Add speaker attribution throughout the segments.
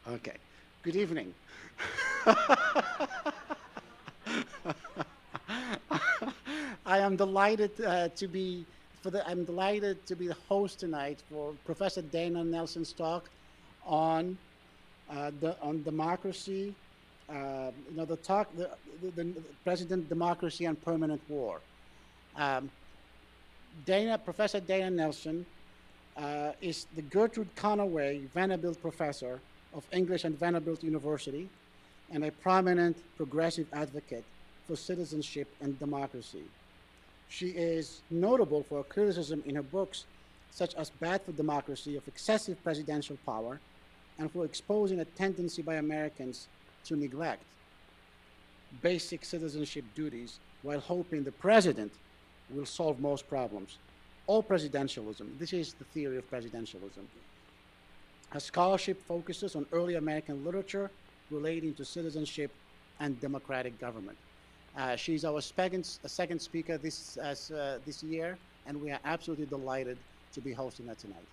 Speaker 1: Okay. Good evening. I am delighted I'm delighted to be the host tonight for Professor Dana Nelson's talk on on democracy. The President Democracy and Permanent War. Um, Professor Dana Nelson is the Gertrude Conaway Vanderbilt Professor of English at Vanderbilt University and a prominent progressive advocate for citizenship and democracy. She is notable for her criticism in her books, such as Bad for Democracy, of excessive presidential power, and for exposing a tendency by Americans to neglect basic citizenship duties while hoping the president will solve most problems. All presidentialism, this is the theory of presidentialism. Her scholarship focuses on early American literature relating to citizenship and democratic government. She's our second speaker this year, and we are absolutely delighted to be hosting her tonight.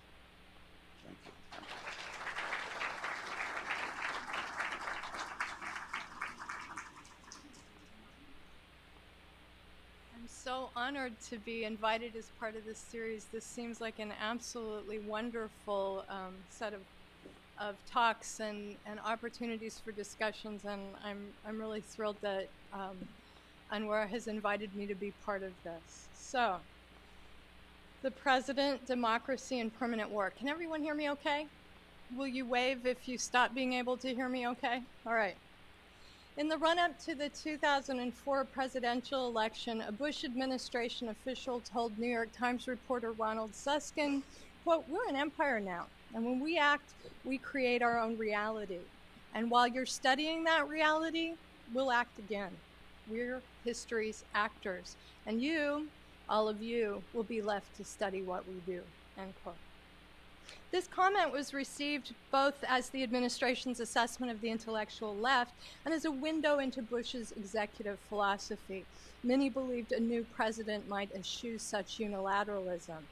Speaker 1: Thank you.
Speaker 2: I'm so honored to be invited as part of this series. This seems like an absolutely wonderful set of talks and opportunities for discussions, and I'm really thrilled that Anwar has invited me to be part of this. So, the President, Democracy, and Permanent War. Can everyone hear me okay? Will you wave if you stop being able to hear me okay? All right. In the run-up to the 2004 presidential election, a Bush administration official told New York Times reporter Ronald Susskind, quote, "We're an empire now, and when we act, we create our own reality. And while you're studying that reality, we'll act again. We're history's actors, and you, all of you, will be left to study what we do," end quote. This comment was received both as the administration's assessment of the intellectual left and as a window into Bush's executive philosophy. Many believed a new president might eschew such unilateralism.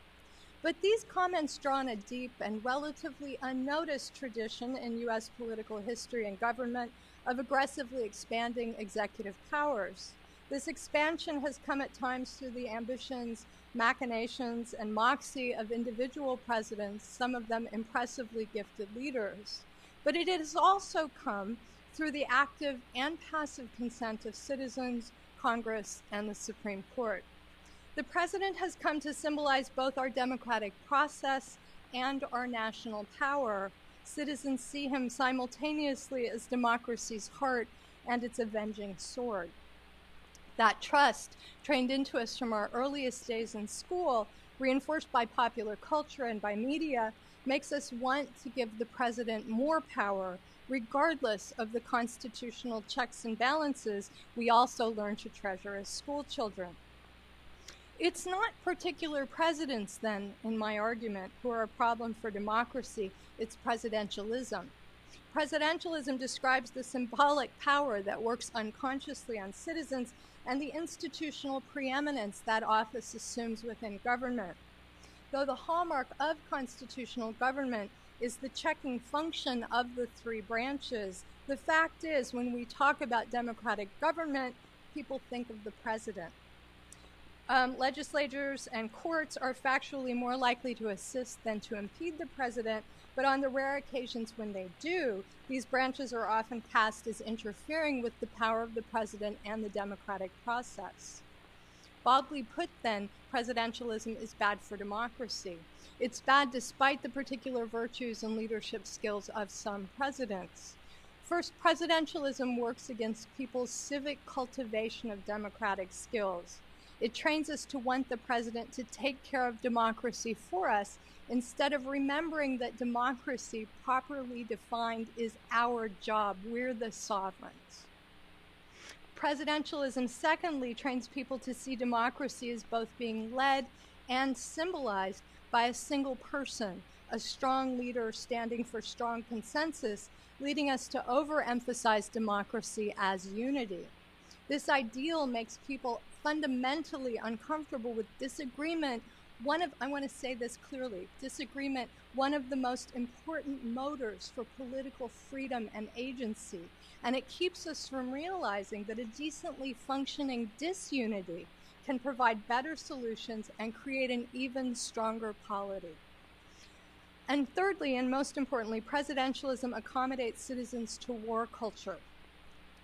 Speaker 2: But these comments draw on a deep and relatively unnoticed tradition in U.S. political history and government of aggressively expanding executive powers. This expansion has come at times through the ambitions, machinations, and moxie of individual presidents, some of them impressively gifted leaders. But it has also come through the active and passive consent of citizens, Congress, and the Supreme Court. The president has come to symbolize both our democratic process and our national power. Citizens see him simultaneously as democracy's heart and its avenging sword. That trust, trained into us from our earliest days in school, reinforced by popular culture and by media, makes us want to give the president more power, regardless of the constitutional checks and balances we also learn to treasure as school children. It's not particular presidents, then, in my argument, who are a problem for democracy. It's presidentialism. Presidentialism describes the symbolic power that works unconsciously on citizens and the institutional preeminence that office assumes within government. Though the hallmark of constitutional government is the checking function of the three branches, the fact is, when we talk about democratic government, people think of the president. Legislatures and courts are factually more likely to assist than to impede the president, but on the rare occasions when they do, these branches are often cast as interfering with the power of the president and the democratic process. Baldly put, then, presidentialism is bad for democracy. It's bad despite the particular virtues and leadership skills of some presidents. First, presidentialism works against people's civic cultivation of democratic skills. It trains us to want the president to take care of democracy for us, instead of remembering that democracy, properly defined, is our job. We're the sovereigns. Presidentialism, secondly, trains people to see democracy as both being led and symbolized by a single person, a strong leader standing for strong consensus, leading us to overemphasize democracy as unity. This ideal makes people fundamentally uncomfortable with disagreement I want to say this clearly, disagreement, one of the most important motors for political freedom and agency. And it keeps us from realizing that a decently functioning disunity can provide better solutions and create an even stronger polity. And thirdly, and most importantly, presidentialism accommodates citizens to war culture.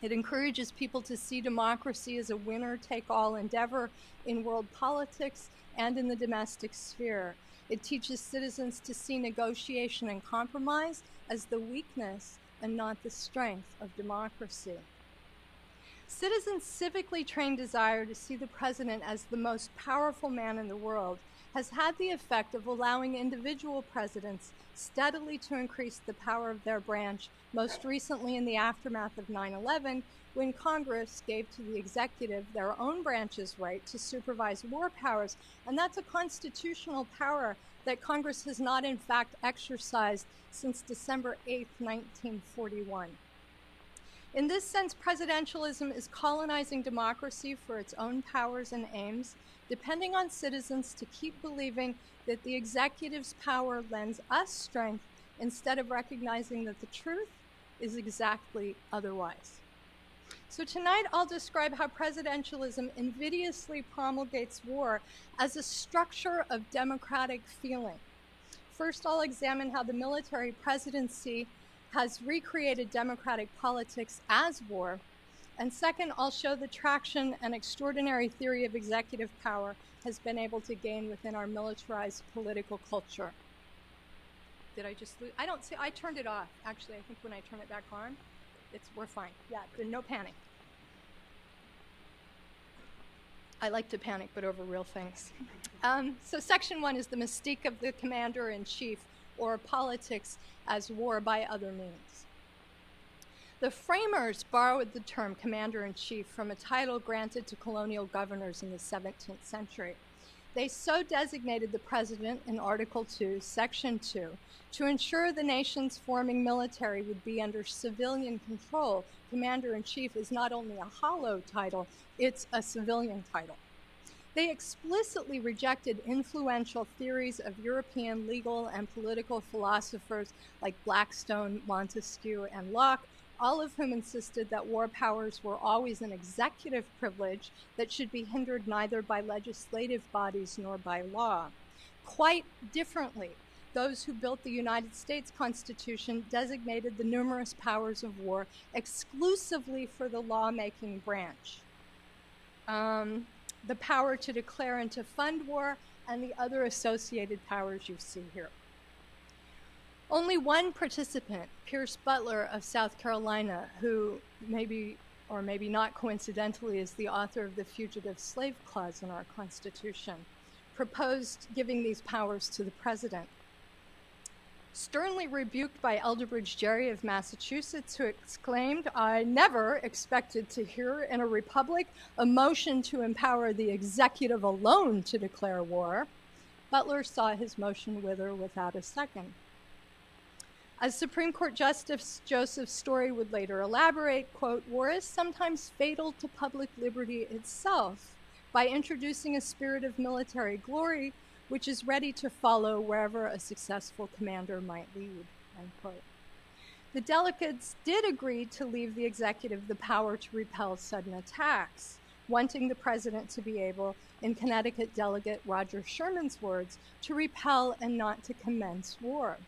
Speaker 2: It encourages people to see democracy as a winner-take-all endeavor in world politics and in the domestic sphere. It teaches citizens to see negotiation and compromise as the weakness and not the strength of democracy. Citizens' civically trained desire to see the president as the most powerful man in the world has had the effect of allowing individual presidents steadily to increase the power of their branch, most recently in the aftermath of 9/11, when Congress gave to the executive their own branch's right to supervise war powers. And that's a constitutional power that Congress has not in fact exercised since December 8, 1941. In this sense, presidentialism is colonizing democracy for its own powers and aims, depending on citizens to keep believing that the executive's power lends us strength instead of recognizing that the truth is exactly otherwise. So tonight I'll describe how presidentialism invidiously promulgates war as a structure of democratic feeling. First, I'll examine how the military presidency has recreated democratic politics as war. And second, I'll show the traction an extraordinary theory of executive power has been able to gain within our militarized political culture. Did I just lose? I don't see, I turned it off. Actually, I think when I turn it back on, we're fine. Yeah, no panic. I like to panic, but over real things. So section 1 is the mystique of the commander-in-chief, or politics as war by other means. The framers borrowed the term commander-in-chief from a title granted to colonial governors in the 17th century. They so designated the president in Article 2, Section 2, to ensure the nation's forming military would be under civilian control. Commander-in-chief is not only a hollow title, it's a civilian title. They explicitly rejected influential theories of European legal and political philosophers like Blackstone, Montesquieu, and Locke, all of whom insisted that war powers were always an executive privilege that should be hindered neither by legislative bodies nor by law. Quite differently, those who built the United States Constitution designated the numerous powers of war exclusively for the lawmaking branch. The power to declare and to fund war, and the other associated powers you see here. Only one participant, Pierce Butler of South Carolina, who maybe or maybe not coincidentally is the author of the Fugitive Slave Clause in our Constitution, proposed giving these powers to the president. Sternly rebuked by Elderbridge Gerry of Massachusetts, who exclaimed, "I never expected to hear in a republic a motion to empower the executive alone to declare war," Butler saw his motion wither without a second. As Supreme Court Justice Joseph Story would later elaborate, quote, "War is sometimes fatal to public liberty itself by introducing a spirit of military glory which is ready to follow wherever a successful commander might lead," end quote. The delegates did agree to leave the executive the power to repel sudden attacks, wanting the president to be able, in Connecticut delegate Roger Sherman's words, to repel and not to commence war.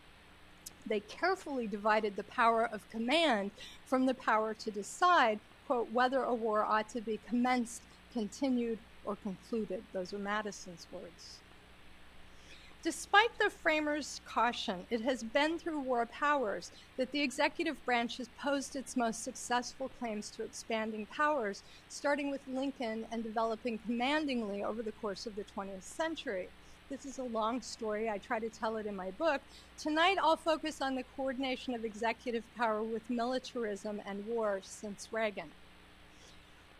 Speaker 2: They carefully divided the power of command from the power to decide, quote, whether a war ought to be commenced, continued, or concluded. Those are Madison's words. Despite the framers' caution, it has been through war powers that the executive branch has posed its most successful claims to expanding powers, starting with Lincoln and developing commandingly over the course of the 20th century. This is a long story. I try to tell it in my book. Tonight, I'll focus on the coordination of executive power with militarism and war since Reagan.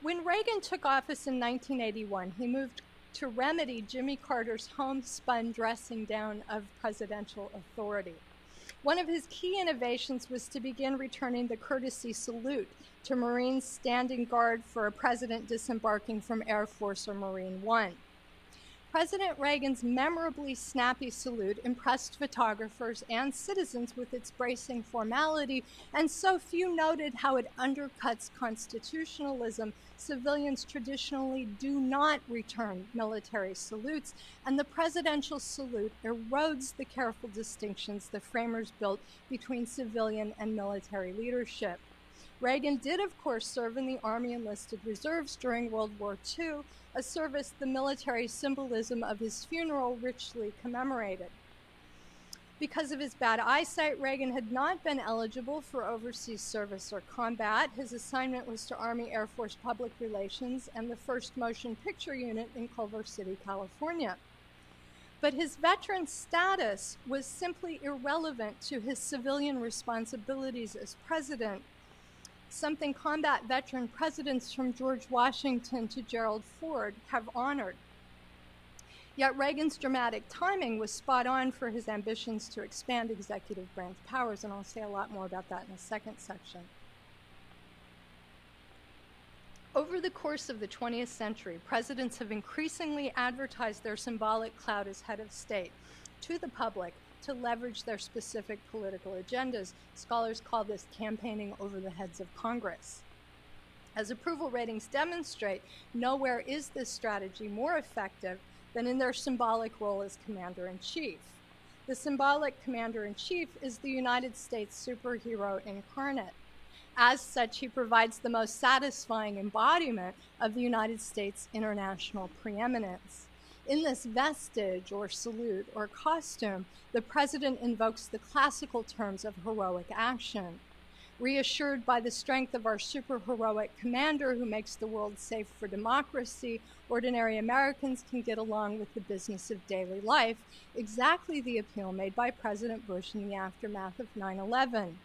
Speaker 2: When Reagan took office in 1981, he moved to remedy Jimmy Carter's homespun dressing down of presidential authority. One of his key innovations was to begin returning the courtesy salute to Marines standing guard for a president disembarking from Air Force or Marine One. President Reagan's memorably snappy salute impressed photographers and citizens with its bracing formality, and so few noted how it undercuts constitutionalism. Civilians traditionally do not return military salutes, and the presidential salute erodes the careful distinctions the framers built between civilian and military leadership. Reagan did, of course, serve in the Army Enlisted Reserves during World War II, a service the military symbolism of his funeral richly commemorated. Because of his bad eyesight, Reagan had not been eligible for overseas service or combat. His assignment was to Army Air Force Public Relations and the 1st Motion Picture Unit in Culver City, California. But his veteran status was simply irrelevant to his civilian responsibilities as president, something combat veteran presidents from George Washington to Gerald Ford have honored. Yet Reagan's dramatic timing was spot on for his ambitions to expand executive branch powers, and I'll say a lot more about that in the second section. Over the course of the 20th century, presidents have increasingly advertised their symbolic clout as head of state to the public to leverage their specific political agendas. Scholars call this campaigning over the heads of Congress. As approval ratings demonstrate, nowhere is this strategy more effective than in their symbolic role as commander-in-chief. The symbolic commander-in-chief is the United States superhero incarnate. As such, he provides the most satisfying embodiment of the United States' international preeminence. In this vestige or salute or costume, the president invokes the classical terms of heroic action. Reassured by the strength of our superheroic commander who makes the world safe for democracy, ordinary Americans can get along with the business of daily life, exactly the appeal made by President Bush in the aftermath of 9/11.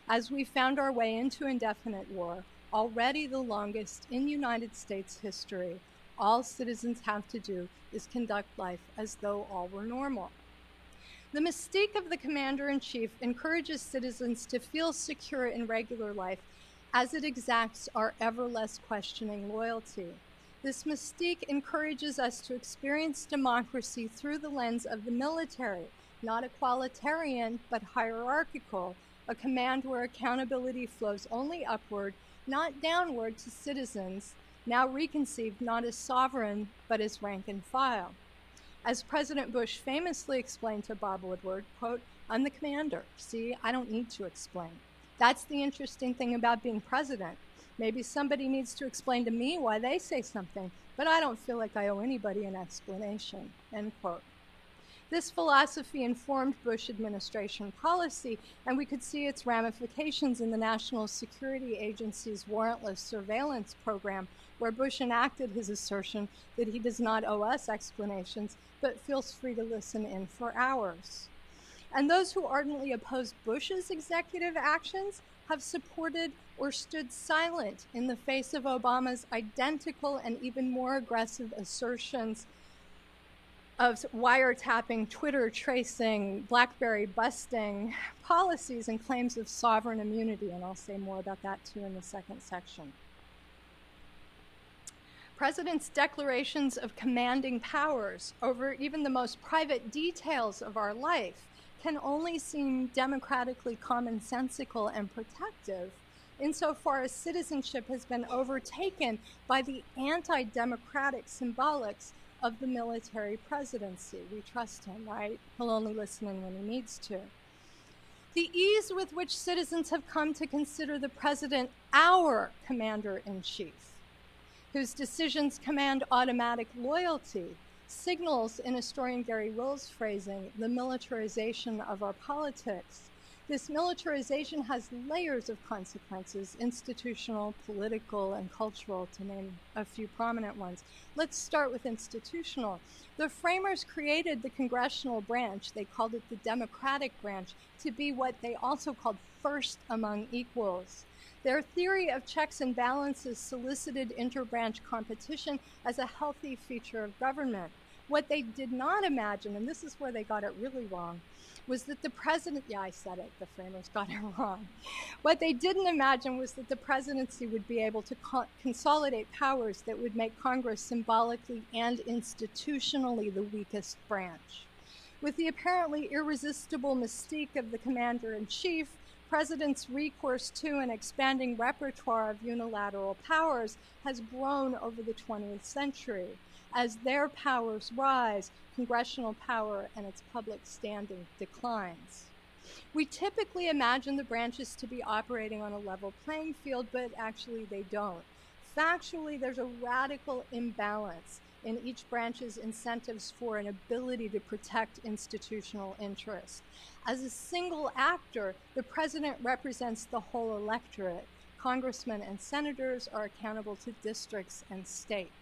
Speaker 2: As we found our way into indefinite war, already the longest in United States history, all citizens have to do is conduct life as though all were normal. The mystique of the commander-in-chief encourages citizens to feel secure in regular life as it exacts our ever less questioning loyalty. This mystique encourages us to experience democracy through the lens of the military, not equalitarian, but hierarchical, a command where accountability flows only upward, not downward to citizens, now reconceived not as sovereign, but as rank and file. As President Bush famously explained to Bob Woodward, quote, "I'm the commander. See, I don't need to explain." That's the interesting thing about being president. Maybe somebody needs to explain to me why they say something, but I don't feel like I owe anybody an explanation, end quote. This philosophy informed Bush administration policy, and we could see its ramifications in the National Security Agency's warrantless surveillance program, where Bush enacted his assertion that he does not owe us explanations, but feels free to listen in for hours. And those who ardently oppose Bush's executive actions have supported or stood silent in the face of Obama's identical and even more aggressive assertions of wiretapping, Twitter tracing, BlackBerry busting policies and claims of sovereign immunity, and I'll say more about that too in the second section. Presidents' declarations of commanding powers over even the most private details of our life can only seem democratically commonsensical and protective insofar as citizenship has been overtaken by the anti-democratic symbolics of the military presidency. We trust him, right? He'll only listen in when he needs to. The ease with which citizens have come to consider the president our commander-in-chief, whose decisions command automatic loyalty, signals, in historian Gary Will's phrasing, the militarization of our politics. This militarization has layers of consequences, institutional, political, and cultural, to name a few prominent ones. Let's start with institutional. The framers created the congressional branch, they called it the Democratic branch, to be what they also called first among equals. Their theory of checks and balances solicited interbranch competition as a healthy feature of government. What they did not imagine, and this is where they got it really wrong, was that the president, yeah, I said it, the framers got it wrong. What they didn't imagine was that the presidency would be able to consolidate powers that would make Congress symbolically and institutionally the weakest branch. With the apparently irresistible mystique of the commander-in-chief, presidents' recourse to an expanding repertoire of unilateral powers has grown over the 20th century. As their powers rise, congressional power and its public standing declines. We typically imagine the branches to be operating on a level playing field, but actually they don't. Factually, there's a radical imbalance in each branch's incentives for an ability to protect institutional interests. As a single actor, the president represents the whole electorate. Congressmen and senators are accountable to districts and states.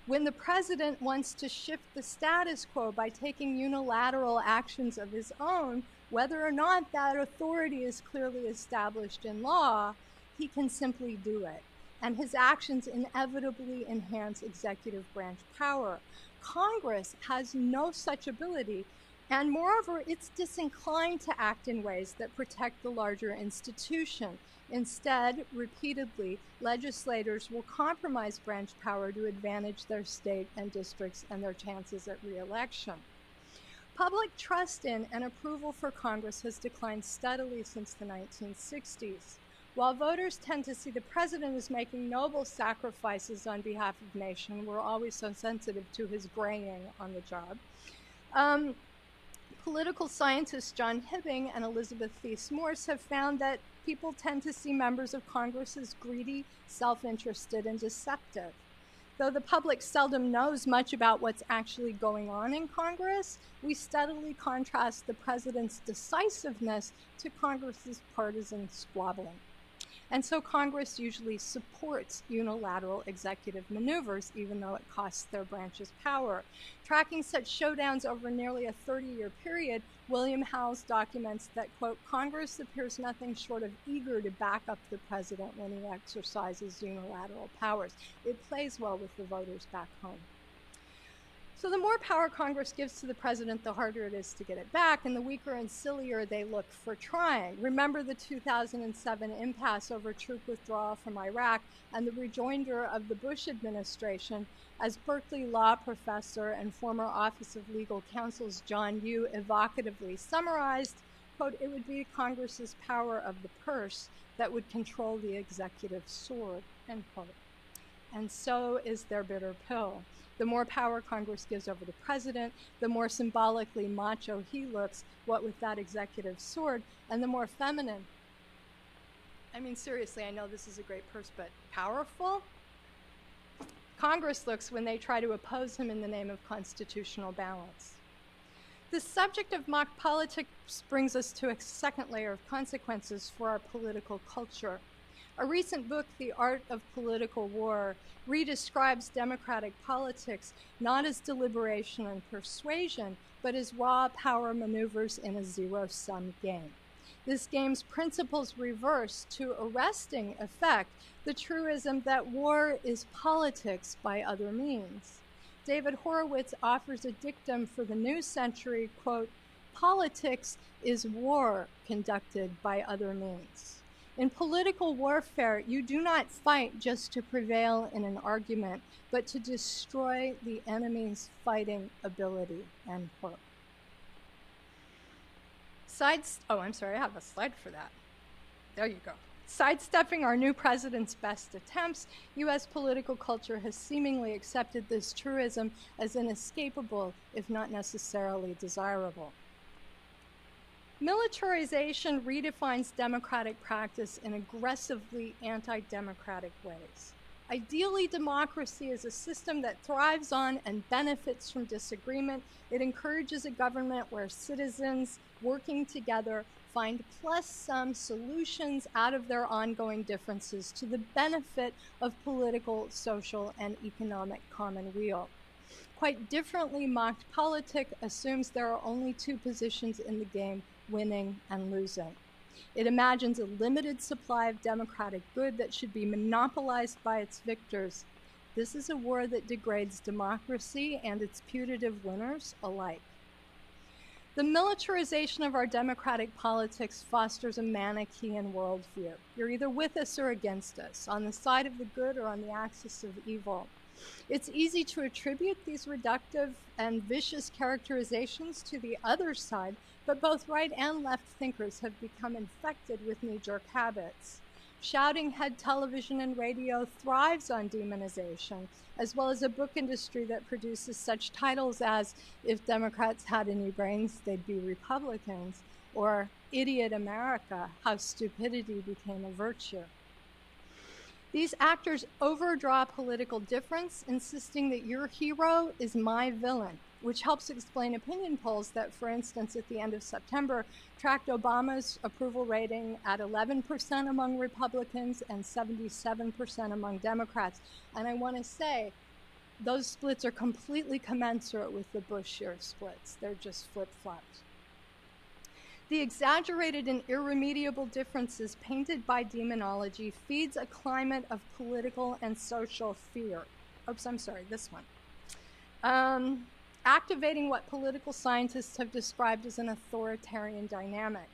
Speaker 2: When the president wants to shift the status quo by taking unilateral actions of his own, whether or not that authority is clearly established in law, he can simply do it. And his actions inevitably enhance executive branch power. Congress has no such ability, and moreover, it's disinclined to act in ways that protect the larger institution. Instead, repeatedly, legislators will compromise branch power to advantage their state and districts and their chances at re-election. Public trust in and approval for Congress has declined steadily since the 1960s. While voters tend to see the president as making noble sacrifices on behalf of the nation, we're always so sensitive to his graying on the job. Political scientists John Hibbing and Elizabeth Thies Morse have found that people tend to see members of Congress as greedy, self-interested, and deceptive. Though the public seldom knows much about what's actually going on in Congress, we steadily contrast the president's decisiveness to Congress's partisan squabbling. And so Congress usually supports unilateral executive maneuvers, even though it costs their branches power. Tracking such showdowns over nearly a 30-year period, William Howells documents that, quote, Congress appears nothing short of eager to back up the president when he exercises unilateral powers. It plays well with the voters back home. So the more power Congress gives to the president, the harder it is to get it back, and the weaker and sillier they look for trying. Remember the 2007 impasse over troop withdrawal from Iraq and the rejoinder of the Bush administration, as Berkeley law professor and former Office of Legal Counsel's John Yoo evocatively summarized, quote, it would be Congress's power of the purse that would control the executive sword, end quote. And so is their bitter pill. The more power Congress gives over the president, the more symbolically macho he looks, what with that executive sword, and the more feminine. I mean, seriously, I know this is a great purse, but powerful? Congress looks when they try to oppose him in the name of constitutional balance. The subject of mock politics brings us to a second layer of consequences for our political culture. A recent book, The Art of Political War, redescribes democratic politics not as deliberation and persuasion, but as raw power maneuvers in a zero-sum game. This game's principles reverse to arresting effect the truism that war is politics by other means. David Horowitz offers a dictum for the new century, quote, politics is war conducted by other means. In political warfare, you do not fight just to prevail in an argument, but to destroy the enemy's fighting ability, end quote. I'm sorry, I have a slide for that. There you go. Sidestepping our new president's best attempts, U.S. political culture has seemingly accepted this truism as inescapable, if not necessarily desirable. Militarization redefines democratic practice in aggressively anti-democratic ways. Ideally, democracy is a system that thrives on and benefits from disagreement. It encourages a government where citizens working together find plus-some solutions out of their ongoing differences to the benefit of political, social, and economic commonweal. Quite differently, mocked politic assumes there are only two positions in the game, winning and losing. It imagines a limited supply of democratic good that should be monopolized by its victors. This is a war that degrades democracy and its putative winners alike. The militarization of our democratic politics fosters a Manichaean worldview. You're either with us or against us, on the side of the good or on the axis of evil. It's easy to attribute these reductive and vicious characterizations to the other side, but both right and left thinkers have become infected with knee-jerk habits. Shouting head television and radio thrives on demonization, as well as a book industry that produces such titles as "If Democrats Had Any Brains, They'd Be Republicans," or "Idiot America, How Stupidity Became a Virtue." These actors overdraw political difference, insisting that your hero is my villain, which helps explain opinion polls that, for instance, at the end of September, tracked Obama's approval rating at 11% among Republicans and 77% among Democrats. And I want to say, those splits are completely commensurate with the Bush-year splits. They're just flip-flopped. The exaggerated and irremediable differences painted by demonology feeds a climate of political and social fear. Oops, I'm sorry, this one. Activating what political scientists have described as an authoritarian dynamic.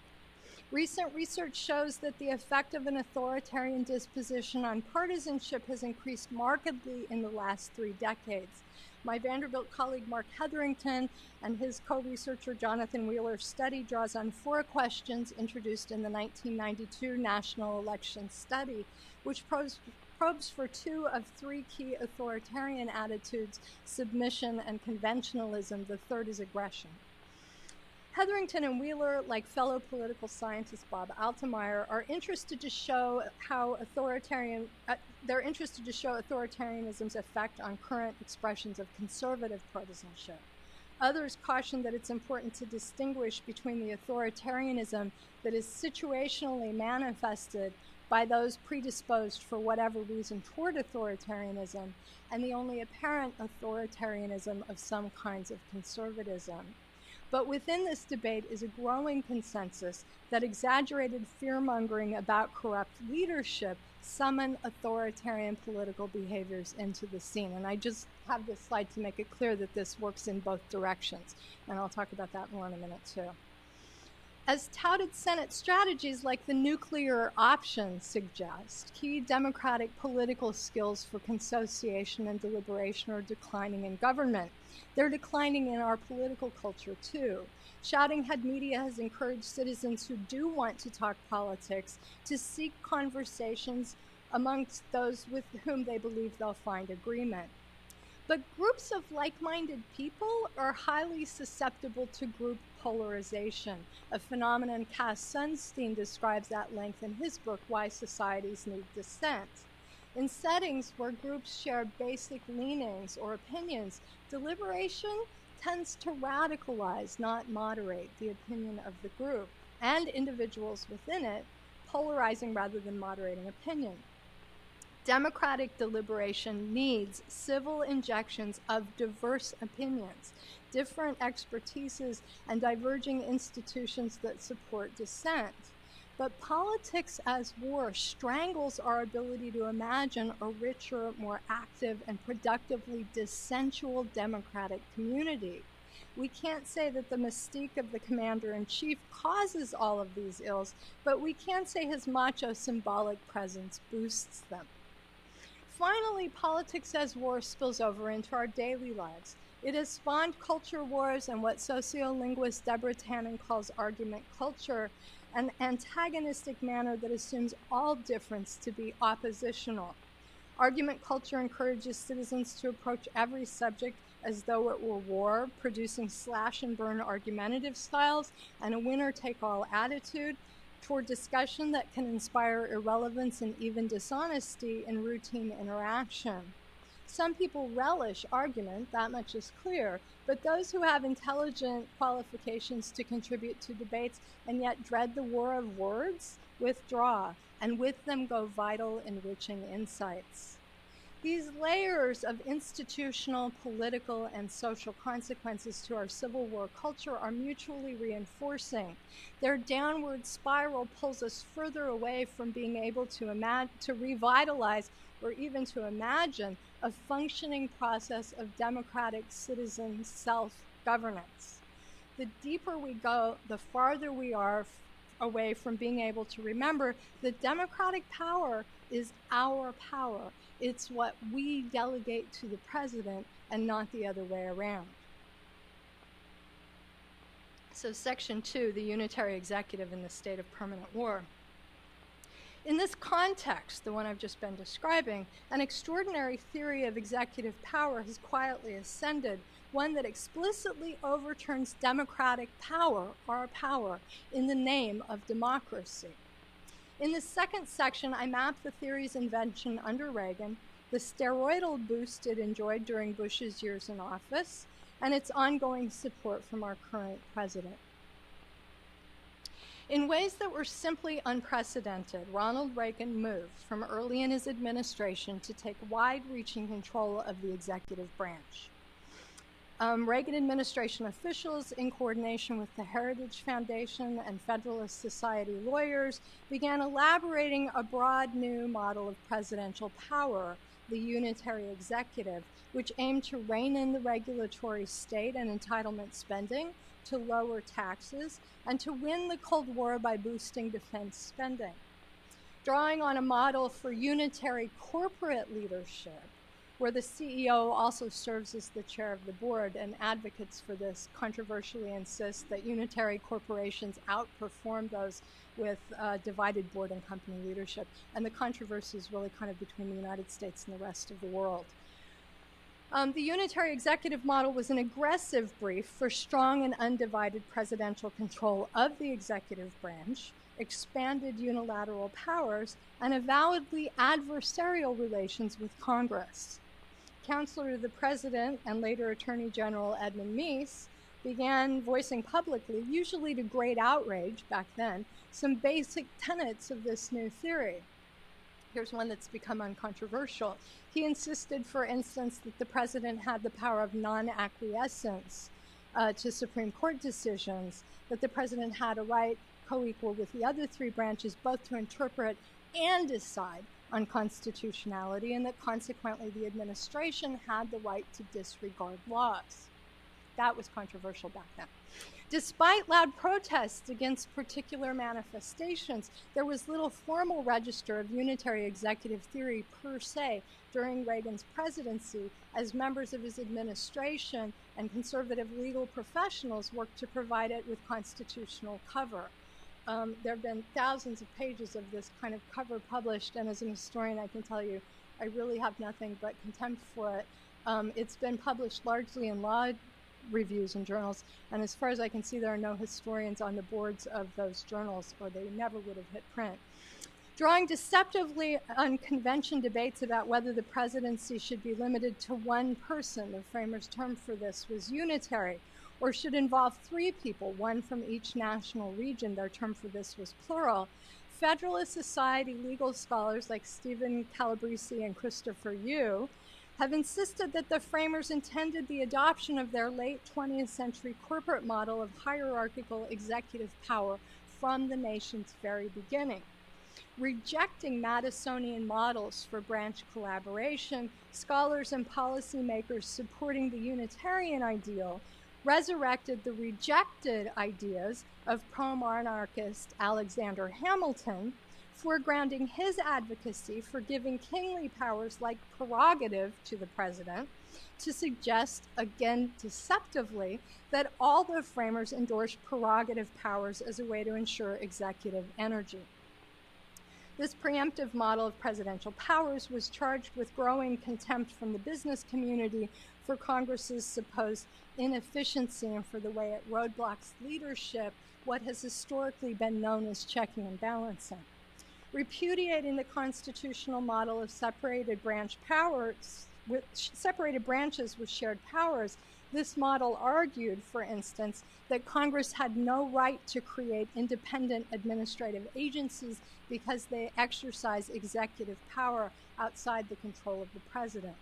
Speaker 2: Recent research shows that the effect of an authoritarian disposition on partisanship has increased markedly in the last 3 decades. My Vanderbilt colleague Mark Hetherington and his co-researcher Jonathan Wheeler's study draws on 4 questions introduced in the 1992 National Election Study, which probes for 2 of 3 key authoritarian attitudes: submission and conventionalism. The third is aggression. Hetherington and Wheeler, like fellow political scientist Bob Altemeyer, are interested to show how authoritarianism's effect on current expressions of conservative partisanship. Others caution that it's important to distinguish between the authoritarianism that is situationally manifested by those predisposed for whatever reason toward authoritarianism and the only apparent authoritarianism of some kinds of conservatism. But within this debate is a growing consensus that exaggerated fear-mongering about corrupt leadership summon authoritarian political behaviors into the scene. And I just have this slide to make it clear that this works in both directions. And I'll talk about that more in a minute too. As touted Senate strategies like the nuclear option suggest, key democratic political skills for consociation and deliberation are declining in government. They're declining in our political culture too. Shouting head media has encouraged citizens who do want to talk politics to seek conversations amongst those with whom they believe they'll find agreement. But groups of like-minded people are highly susceptible to group polarization, a phenomenon Cass Sunstein describes at length in his book, Why Societies Need Dissent. In settings where groups share basic leanings or opinions, deliberation tends to radicalize, not moderate, the opinion of the group, and individuals within it, polarizing rather than moderating opinion. Democratic deliberation needs civil injections of diverse opinions, different expertises, and diverging institutions that support dissent. But politics as war strangles our ability to imagine a richer, more active, and productively dissensual democratic community. We can't say that the mystique of the commander-in-chief causes all of these ills, but we can say his macho symbolic presence boosts them. Finally, politics as war spills over into our daily lives. It has spawned culture wars and what sociolinguist Deborah Tannen calls argument culture, an antagonistic manner that assumes all difference to be oppositional. Argument culture encourages citizens to approach every subject as though it were war, producing slash-and-burn argumentative styles and a winner-take-all attitude toward discussion that can inspire irrelevance and even dishonesty in routine interaction. Some people relish argument, that much is clear, but those who have intelligent qualifications to contribute to debates and yet dread the war of words withdraw, and with them go vital, enriching insights. These layers of institutional, political, and social consequences to our Civil War culture are mutually reinforcing. Their downward spiral pulls us further away from being able to revitalize or even to imagine a functioning process of democratic citizen self-governance. The deeper we go, the farther we are away from being able to remember that democratic power is our power. It's what we delegate to the president and not the other way around. So Section 2, the unitary executive in the state of permanent war. In this context, the one I've just been describing, an extraordinary theory of executive power has quietly ascended, one that explicitly overturns democratic power, our power, in the name of democracy. In the second section, I map the theory's invention under Reagan, the steroidal boost it enjoyed during Bush's years in office, and its ongoing support from our current president. In ways that were simply unprecedented, Ronald Reagan moved from early in his administration to take wide-reaching control of the executive branch. Reagan administration officials, in coordination with the Heritage Foundation and Federalist Society lawyers, began elaborating a broad new model of presidential power, the unitary executive, which aimed to rein in the regulatory state and entitlement spending, to lower taxes, and to win the Cold War by boosting defense spending. Drawing on a model for unitary corporate leadership, where the CEO also serves as the chair of the board, and advocates for this controversially insist that unitary corporations outperform those with divided board and company leadership. And the controversy is really kind of between the United States and the rest of the world. The unitary executive model was an aggressive brief for strong and undivided presidential control of the executive branch, expanded unilateral powers, and avowedly adversarial relations with Congress. Counselor to the President and later Attorney General Edmund Meese began voicing publicly, usually to great outrage back then, some basic tenets of this new theory. Here's one that's become uncontroversial. He insisted, for instance, that the president had the power of non-acquiescence to Supreme Court decisions, that the president had a right co-equal with the other three branches both to interpret and decide on constitutionality, and that consequently the administration had the right to disregard laws. That was controversial back then. Despite loud protests against particular manifestations, there was little formal register of unitary executive theory per se during Reagan's presidency, as members of his administration and conservative legal professionals worked to provide it with constitutional cover. There have been thousands of pages of this kind of cover published, and as an historian I can tell you I really have nothing but contempt for it. It's been published largely in law reviews and journals, and as far as I can see there are no historians on the boards of those journals, or they never would have hit print. Drawing deceptively on convention debates about whether the presidency should be limited to one person, the framers' term for this was unitary, or should involve three people, one from each national region, their term for this was plural. Federalist Society legal scholars like Stephen Calabrese and Christopher Yu have insisted that the framers intended the adoption of their late 20th century corporate model of hierarchical executive power from the nation's very beginning. Rejecting Madisonian models for branch collaboration, scholars and policymakers supporting the Unitarian ideal resurrected the rejected ideas of pro-monarchist Alexander Hamilton, foregrounding his advocacy for giving kingly powers like prerogative to the president, to suggest, again deceptively, that all the framers endorsed prerogative powers as a way to ensure executive energy. This preemptive model of presidential powers was charged with growing contempt from the business community for Congress's supposed inefficiency and for the way it roadblocks leadership, what has historically been known as checking and balancing. Repudiating the constitutional model of separated branches with shared powers, this model argued, for instance, that Congress had no right to create independent administrative agencies because they exercise executive power outside the control of the president.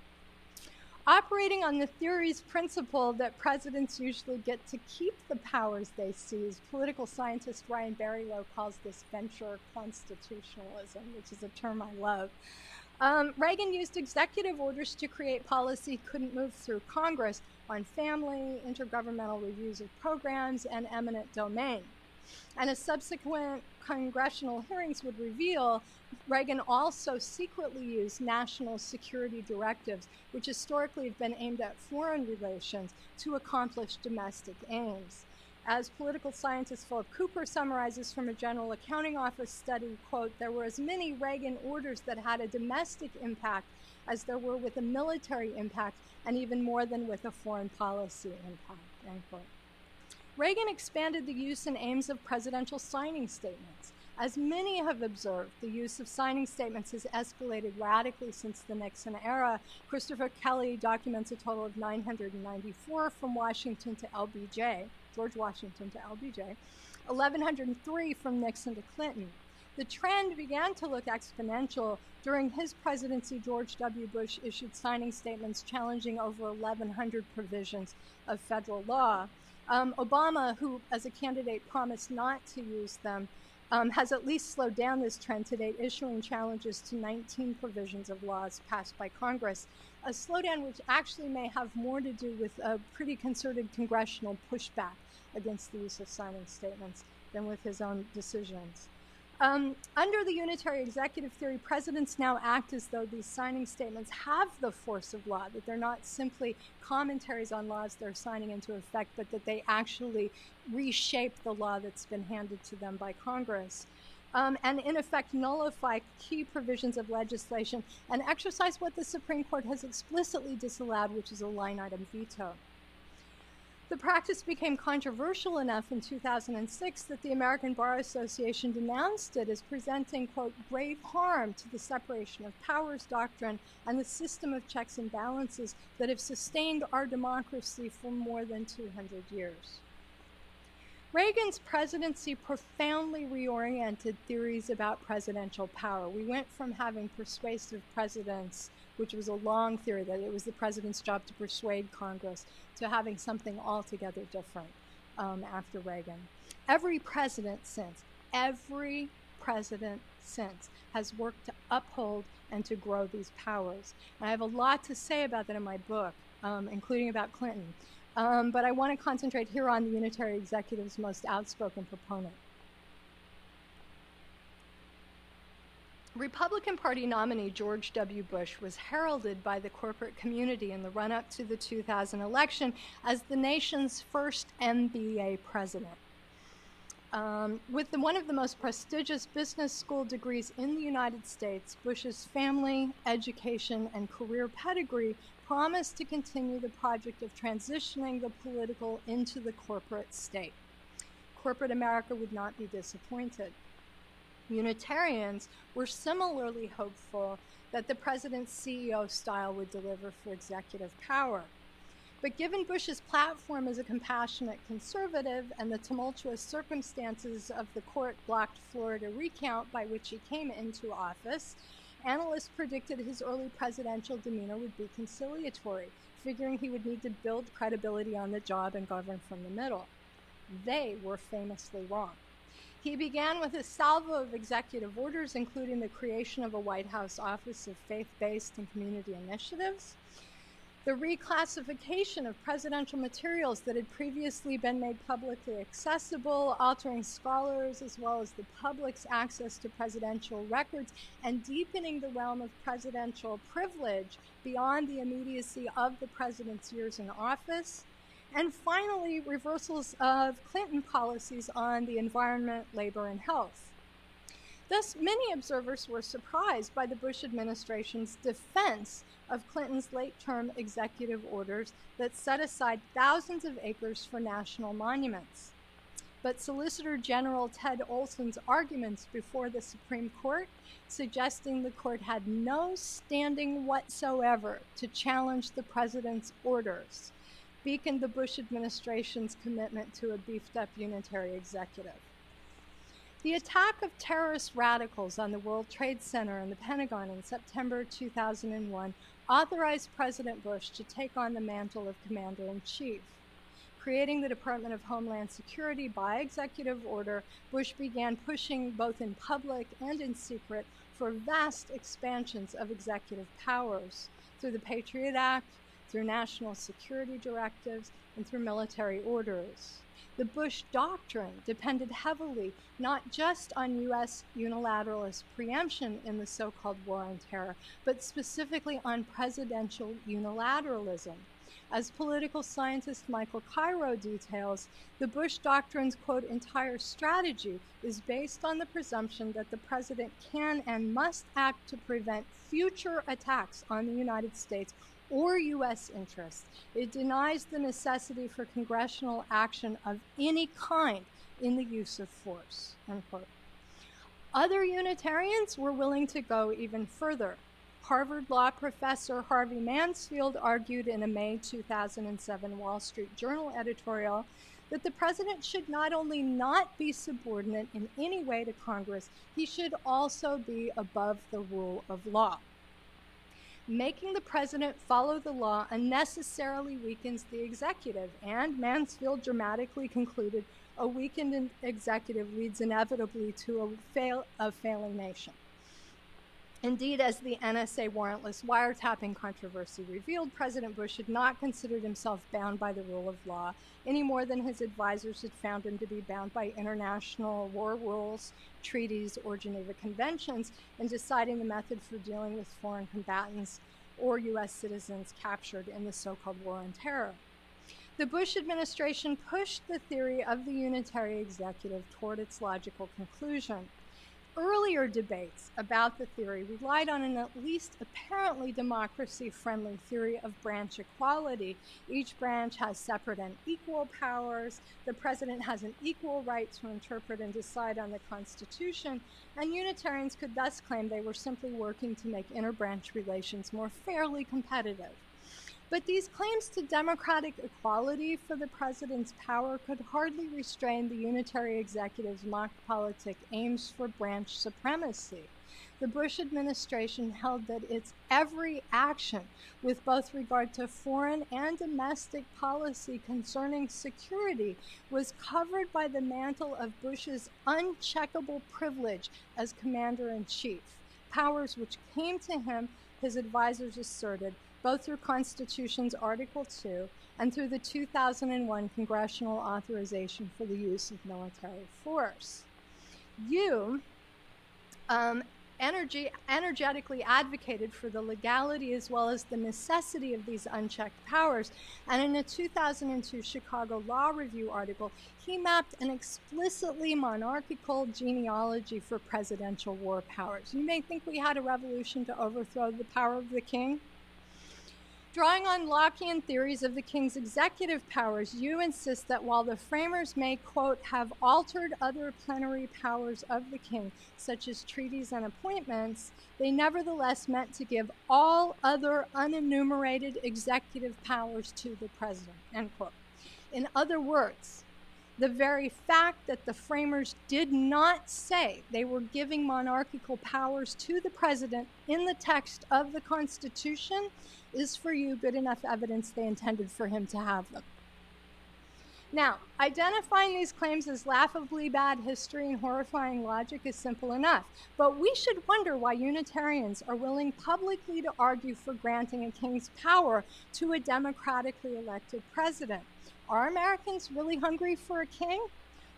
Speaker 2: Operating on the theory's principle that presidents usually get to keep the powers they seize, political scientist Ryan Barrylow calls this venture constitutionalism, which is a term I love. Reagan used executive orders to create policy couldn't move through Congress on family, intergovernmental reviews of programs, and eminent domain. And as subsequent congressional hearings would reveal, Reagan also secretly used national security directives, which historically have been aimed at foreign relations, to accomplish domestic aims. As political scientist Philip Cooper summarizes from a General Accounting Office study, quote, there were as many Reagan orders that had a domestic impact as there were with a military impact, and even more than with a foreign policy impact, end quote. Reagan expanded the use and aims of presidential signing statements. As many have observed, the use of signing statements has escalated radically since the Nixon era. Christopher Kelly documents a total of 994 from Washington to LBJ, George Washington to LBJ, 1,103 from Nixon to Clinton. The trend began to look exponential. During his presidency, George W. Bush issued signing statements challenging over 1,100 provisions of federal law. Obama, who as a candidate promised not to use them, has at least slowed down this trend to date, issuing challenges to 19 provisions of laws passed by Congress, a slowdown which actually may have more to do with a pretty concerted congressional pushback against the use of signing statements than with his own decisions. Under the unitary executive theory, presidents now act as though these signing statements have the force of law, that they're not simply commentaries on laws they're signing into effect, but that they actually reshape the law that's been handed to them by Congress. And in effect nullify key provisions of legislation and exercise what the Supreme Court has explicitly disallowed, which is a line item veto. The practice became controversial enough in 2006 that the American Bar Association denounced it as presenting, quote, grave harm to the separation of powers doctrine and the system of checks and balances that have sustained our democracy for more than 200 years. Reagan's presidency profoundly reoriented theories about presidential power. We went from having persuasive presidents, which was a long theory that it was the president's job to persuade Congress, to having something altogether different after Reagan. Every president since has worked to uphold and to grow these powers. And I have a lot to say about that in my book, including about Clinton. But I want to concentrate here on the unitary executive's most outspoken proponent. Republican Party nominee George W. Bush was heralded by the corporate community in the run-up to the 2000 election as the nation's first MBA president. With one of the most prestigious business school degrees in the United States, Bush's family, education, and career pedigree promised to continue the project of transitioning the political into the corporate state. Corporate America would not be disappointed. Unitarians were similarly hopeful that the president's CEO style would deliver for executive power. But given Bush's platform as a compassionate conservative and the tumultuous circumstances of the court-blocked Florida recount by which he came into office, analysts predicted his early presidential demeanor would be conciliatory, figuring he would need to build credibility on the job and govern from the middle. They were famously wrong. He began with a salvo of executive orders, including the creation of a White House Office of Faith-Based and Community Initiatives, the reclassification of presidential materials that had previously been made publicly accessible, altering scholars as well as the public's access to presidential records, and deepening the realm of presidential privilege beyond the immediacy of the president's years in office, and finally, reversals of Clinton policies on the environment, labor, and health. Thus, many observers were surprised by the Bush administration's defense of Clinton's late-term executive orders that set aside thousands of acres for national monuments. But Solicitor General Ted Olson's arguments before the Supreme Court, suggesting the court had no standing whatsoever to challenge the president's orders, beaconed the Bush administration's commitment to a beefed-up unitary executive. The attack of terrorist radicals on the World Trade Center and the Pentagon in September 2001 authorized President Bush to take on the mantle of Commander-in-Chief. Creating the Department of Homeland Security by executive order, Bush began pushing both in public and in secret for vast expansions of executive powers through the Patriot Act, through national security directives, and through military orders. The Bush Doctrine depended heavily not just on U.S. unilateralist preemption in the so-called War on Terror, but specifically on presidential unilateralism. As political scientist Michael Cairo details, the Bush Doctrine's, quote, entire strategy is based on the presumption that the president can and must act to prevent future attacks on the United States or U.S. interests. It denies the necessity for congressional action of any kind in the use of force, end quote. Other Unitarians were willing to go even further. Harvard law professor Harvey Mansfield argued in a May 2007 Wall Street Journal editorial that the president should not only not be subordinate in any way to Congress, he should also be above the rule of law. Making the president follow the law unnecessarily weakens the executive, and Mansfield dramatically concluded a weakened executive leads inevitably to a failing nation. Indeed, as the NSA warrantless wiretapping controversy revealed, President Bush had not considered himself bound by the rule of law any more than his advisors had found him to be bound by international war rules, treaties, or Geneva Conventions in deciding the method for dealing with foreign combatants or U.S. citizens captured in the so-called War on Terror. The Bush administration pushed the theory of the unitary executive toward its logical conclusion. Earlier debates about the theory relied on an at least apparently democracy-friendly theory of branch equality. Each branch has separate and equal powers. The president has an equal right to interpret and decide on the Constitution, and Unitarians could thus claim they were simply working to make inter-branch relations more fairly competitive. But these claims to democratic equality for the president's power could hardly restrain the unitary executive's mock politic aims for branch supremacy. The Bush administration held that its every action, with both regard to foreign and domestic policy concerning security, was covered by the mantle of Bush's uncheckable privilege as commander-in-chief, powers which came to him, his advisors asserted, both through Constitution's Article 2 and through the 2001 congressional authorization for the use of military force. You energetically advocated for the legality as well as the necessity of these unchecked powers, and in a 2002 Chicago Law Review article, he mapped an explicitly monarchical genealogy for presidential war powers. You may think we had a revolution to overthrow the power of the king. Drawing on Lockean theories of the king's executive powers, you insist that while the framers may, quote, have altered other plenary powers of the king, such as treaties and appointments, they nevertheless meant to give all other unenumerated executive powers to the president, end quote. In other words, the very fact that the framers did not say they were giving monarchical powers to the president in the text of the Constitution is for you good enough evidence they intended for him to have them. Now, identifying these claims as laughably bad history and horrifying logic is simple enough, but we should wonder why Unitarians are willing publicly to argue for granting a king's power to a democratically elected president. Are Americans really hungry for a king?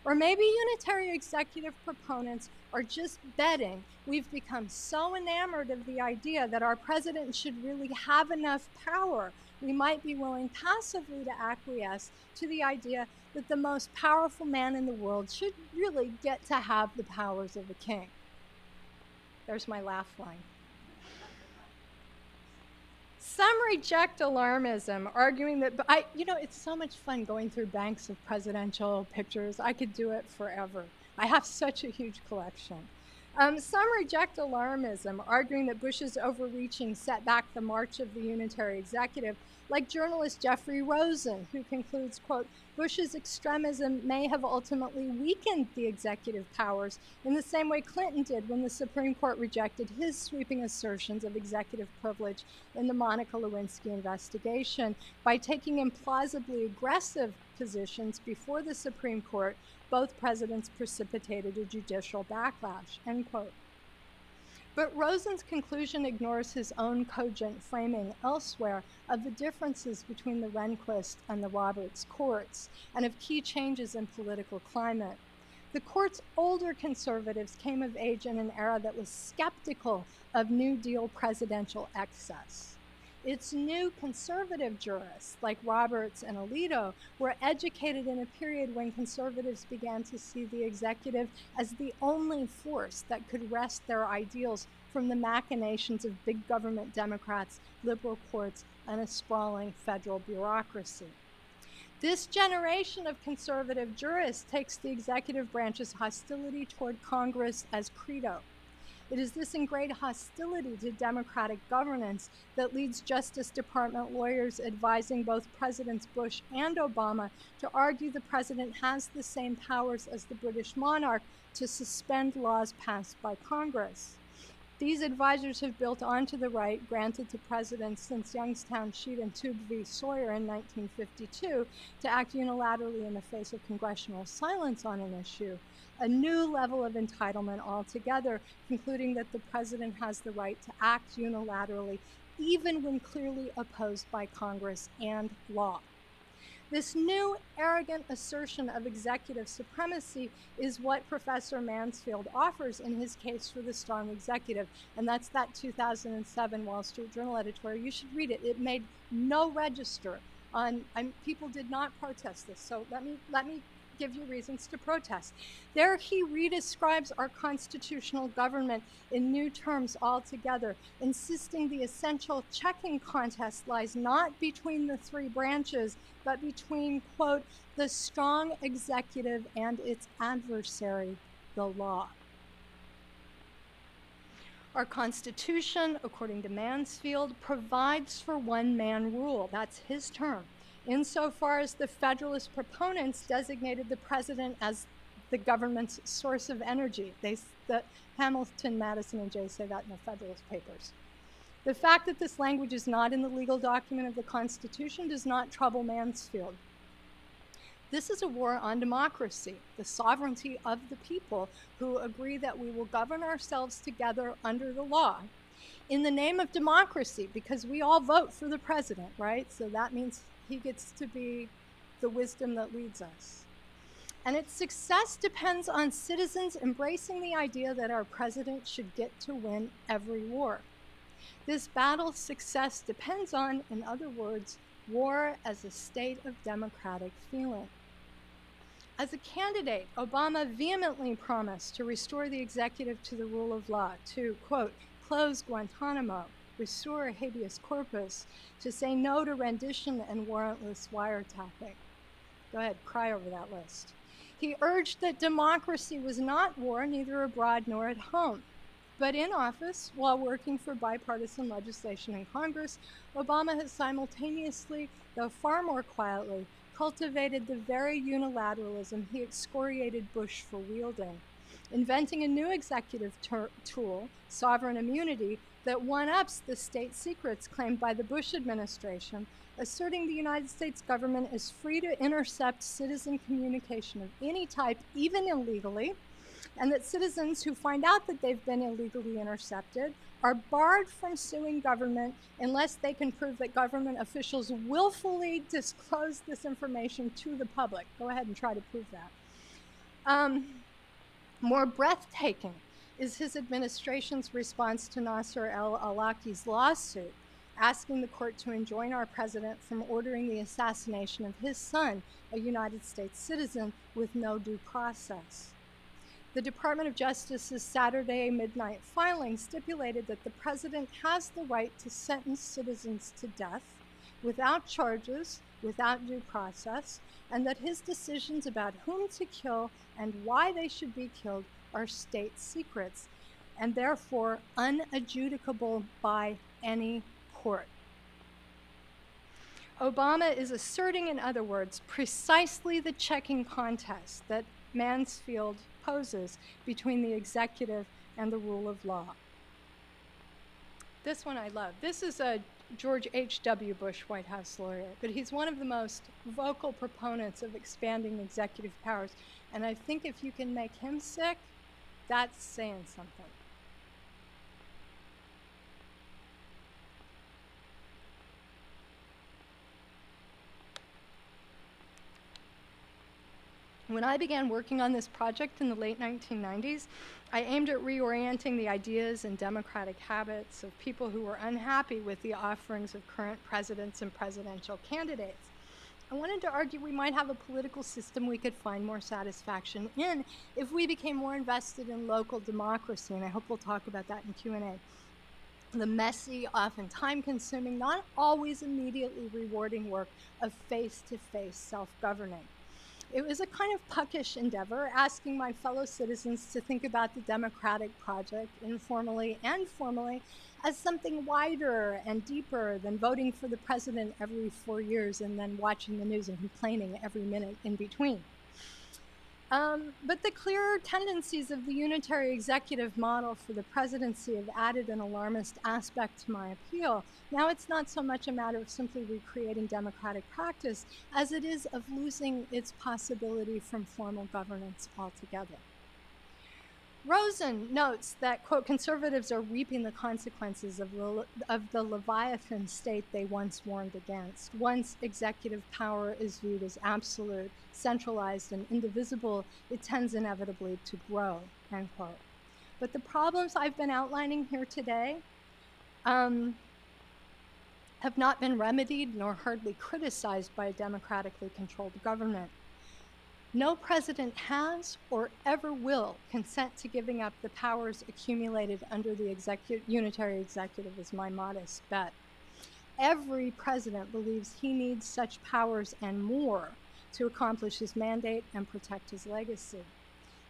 Speaker 2: Or maybe unitary executive proponents are just betting we've become so enamored of the idea that our president should really have enough power, we might be willing passively to acquiesce to the idea that the most powerful man in the world should really get to have the powers of a king. There's my laugh line. Some reject alarmism, arguing that, it's so much fun going through banks of presidential pictures. I could do it forever. I have such a huge collection. Some reject alarmism, arguing that Bush's overreaching set back the march of the unitary executive, like journalist Jeffrey Rosen, who concludes, quote, Bush's extremism may have ultimately weakened the executive powers in the same way Clinton did when the Supreme Court rejected his sweeping assertions of executive privilege in the Monica Lewinsky investigation by taking implausibly aggressive positions before the Supreme Court. Both presidents precipitated a judicial backlash, end quote. But Rosen's conclusion ignores his own cogent framing elsewhere of the differences between the Rehnquist and the Roberts courts, and of key changes in political climate. The court's older conservatives came of age in an era that was skeptical of New Deal presidential excess. Its new conservative jurists, like Roberts and Alito, were educated in a period when conservatives began to see the executive as the only force that could wrest their ideals from the machinations of big government Democrats, liberal courts, and a sprawling federal bureaucracy. This generation of conservative jurists takes the executive branch's hostility toward Congress as credo. It is this ingrained hostility to democratic governance that leads Justice Department lawyers advising both Presidents Bush and Obama to argue the president has the same powers as the British monarch to suspend laws passed by Congress. These advisors have built onto the right granted to presidents since Youngstown Sheet and Tube v. Sawyer in 1952 to act unilaterally in the face of congressional silence on an issue, a new level of entitlement altogether, concluding that the president has the right to act unilaterally even when clearly opposed by Congress and law. This new arrogant assertion of executive supremacy is what Professor Mansfield offers in his case for the strong executive, and that's that 2007 Wall Street Journal editorial. You should read it. It made no register on, people did not protest this, so let me give you reasons to protest. There he redescribes our constitutional government in new terms altogether, insisting the essential checking contest lies not between the three branches, but between, quote, the strong executive and its adversary, the law. Our Constitution, according to Mansfield, provides for one-man rule. That's his term. Insofar as the Federalist proponents designated the president as the government's source of energy. Hamilton, Madison, and Jay say that in the Federalist Papers. The fact that this language is not in the legal document of the Constitution does not trouble Mansfield. This is a war on democracy, the sovereignty of the people who agree that we will govern ourselves together under the law in the name of democracy, because we all vote for the president, right? So that means he gets to be the wisdom that leads us. And its success depends on citizens embracing the idea that our president should get to win every war. This battle's success depends on, in other words, war as a state of democratic feeling. As a candidate, Obama vehemently promised to restore the executive to the rule of law, to, quote, close Guantanamo, restore habeas corpus, to say no to rendition and warrantless wiretapping. Go ahead, cry over that list. He urged that democracy was not war, neither abroad nor at home. But in office, while working for bipartisan legislation in Congress, Obama has simultaneously, though far more quietly, cultivated the very unilateralism he excoriated Bush for wielding, inventing a new executive tool, sovereign immunity, that one-ups the state secrets claimed by the Bush administration, asserting the United States government is free to intercept citizen communication of any type, even illegally, and that citizens who find out that they've been illegally intercepted are barred from suing government unless they can prove that government officials willfully disclose this information to the public. Go ahead and try to prove that. More breathtaking is his administration's response to Nasser al-Awlaki's lawsuit, asking the court to enjoin our president from ordering the assassination of his son, a United States citizen, with no due process. The Department of Justice's Saturday midnight filing stipulated that the president has the right to sentence citizens to death without charges, without due process, and that his decisions about whom to kill and why they should be killed are state secrets and therefore unadjudicable by any court. Obama is asserting, in other words, precisely the checking contest that Mansfield poses between the executive and the rule of law. This one I love. This is a George H.W. Bush White House lawyer, but he's one of the most vocal proponents of expanding executive powers. And I think if you can make him sick, that's saying something. When I began working on this project in the late 1990s, I aimed at reorienting the ideas and democratic habits of people who were unhappy with the offerings of current presidents and presidential candidates. I wanted to argue we might have a political system we could find more satisfaction in if we became more invested in local democracy, and I hope we'll talk about that in Q&A. The messy, often time-consuming, not always immediately rewarding work of face-to-face self-governing. It was a kind of puckish endeavor, asking my fellow citizens to think about the democratic project, informally and formally, as something wider and deeper than voting for the president every 4 years and then watching the news and complaining every minute in between. But the clearer tendencies of the unitary executive model for the presidency have added an alarmist aspect to my appeal. Now it's not so much a matter of simply recreating democratic practice as it is of losing its possibility from formal governance altogether. Rosen notes that, quote, conservatives are reaping the consequences of the Leviathan state they once warned against. Once executive power is viewed as absolute, centralized, and indivisible, it tends inevitably to grow, end quote. But the problems I've been outlining here today have not been remedied nor hardly criticized by a democratically controlled government. No president has or ever will consent to giving up the powers accumulated under the unitary executive, is my modest bet. Every president believes he needs such powers and more to accomplish his mandate and protect his legacy.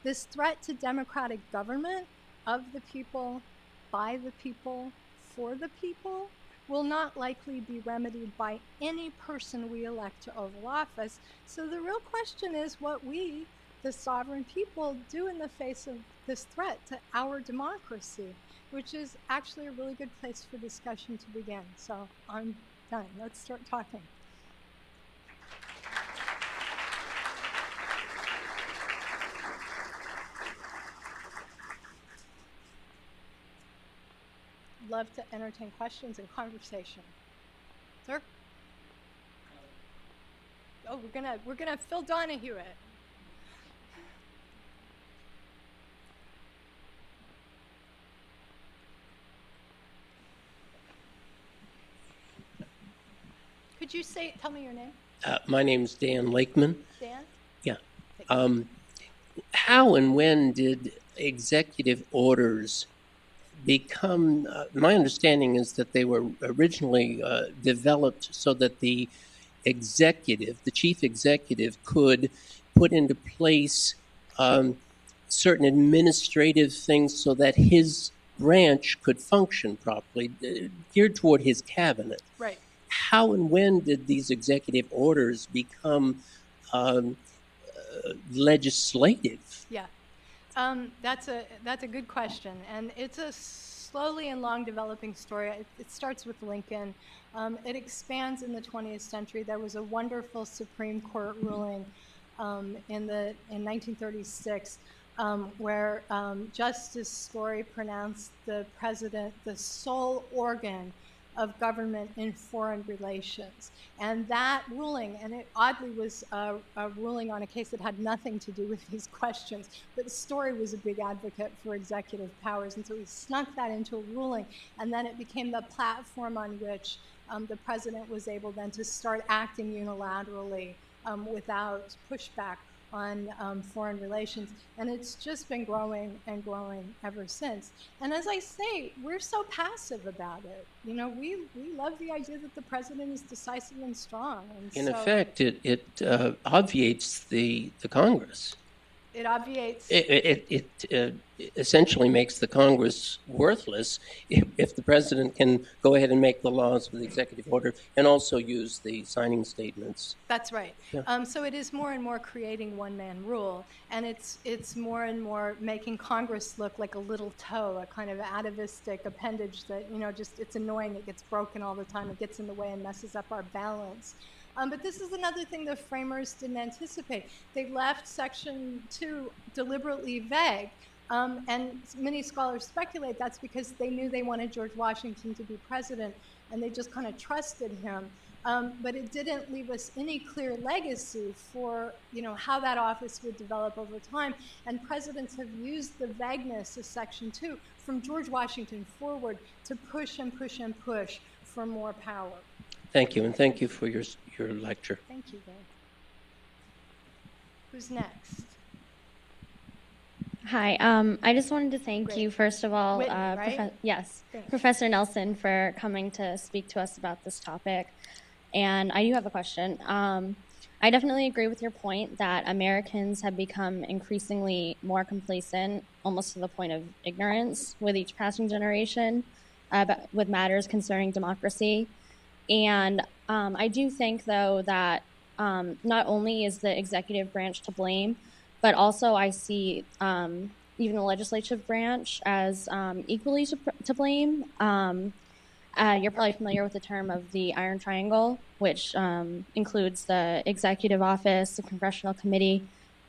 Speaker 2: This threat to democratic government of the people, by the people, for the people, will not likely be remedied by any person we elect to Oval Office. So the real question is what we, the sovereign people, do in the face of this threat to our democracy, which is actually a really good place for discussion to begin. So I'm done. Let's start talking. Love to entertain questions and conversation. Sir? Oh, we're gonna Phil Donahue it. Could you tell me your name?
Speaker 3: My name's Dan Lakeman.
Speaker 2: Dan?
Speaker 3: Yeah. How and when did executive orders become, my understanding is that they were originally developed so that the chief executive, could put into place certain administrative things so that his branch could function properly, geared toward his cabinet.
Speaker 2: Right.
Speaker 3: How and when did these executive orders become legislative?
Speaker 2: Yeah. That's a good question, and it's a slowly and long developing story. It starts with Lincoln. It expands in the 20th century. There was a wonderful Supreme Court ruling in 1936 where Justice Story pronounced the president the sole organ of government in foreign relations. And that ruling, and it oddly was a ruling on a case that had nothing to do with these questions, but Story was a big advocate for executive powers, and so he snuck that into a ruling, and then it became the platform on which the president was able then to start acting unilaterally without pushback on foreign relations, and it's just been growing and growing ever since. And as I say, we're so passive about it. You know, we love the idea that the president is decisive and strong. And
Speaker 3: in effect, it obviates the Congress.
Speaker 2: It obviates.
Speaker 3: It essentially makes the Congress worthless if the president can go ahead and make the laws with executive order and also use the signing statements.
Speaker 2: That's right.
Speaker 3: Yeah.
Speaker 2: So it is more and more creating one-man rule, and it's more and more making Congress look like a little toe, a kind of atavistic appendage that, you know, just it's annoying. It gets broken all the time. It gets in the way and messes up our balance. But this is another thing the framers didn't anticipate. They left Section 2 deliberately vague, and many scholars speculate that's because they knew they wanted George Washington to be president, and they just kind of trusted him. but it didn't leave us any clear legacy for how that office would develop over time. And presidents have used the vagueness of Section 2 from George Washington forward to push and push and push for more power.
Speaker 3: Thank you, and thank you for your lecture.
Speaker 2: Thank you, Dave. Who's next?
Speaker 4: Hi, I just wanted to thank you, first of all,
Speaker 2: Whitney, right?
Speaker 4: yes,
Speaker 2: Thanks.
Speaker 4: Professor Nelson, for coming to speak to us about this topic. And I do have a question. I definitely agree with your point that Americans have become increasingly more complacent, almost to the point of ignorance, with each passing generation, with matters concerning democracy. And I do think, though, that not only is the executive branch to blame, but also I see even the legislative branch as equally to blame. You're probably familiar with the term of the Iron Triangle, which includes the executive office, the congressional committee,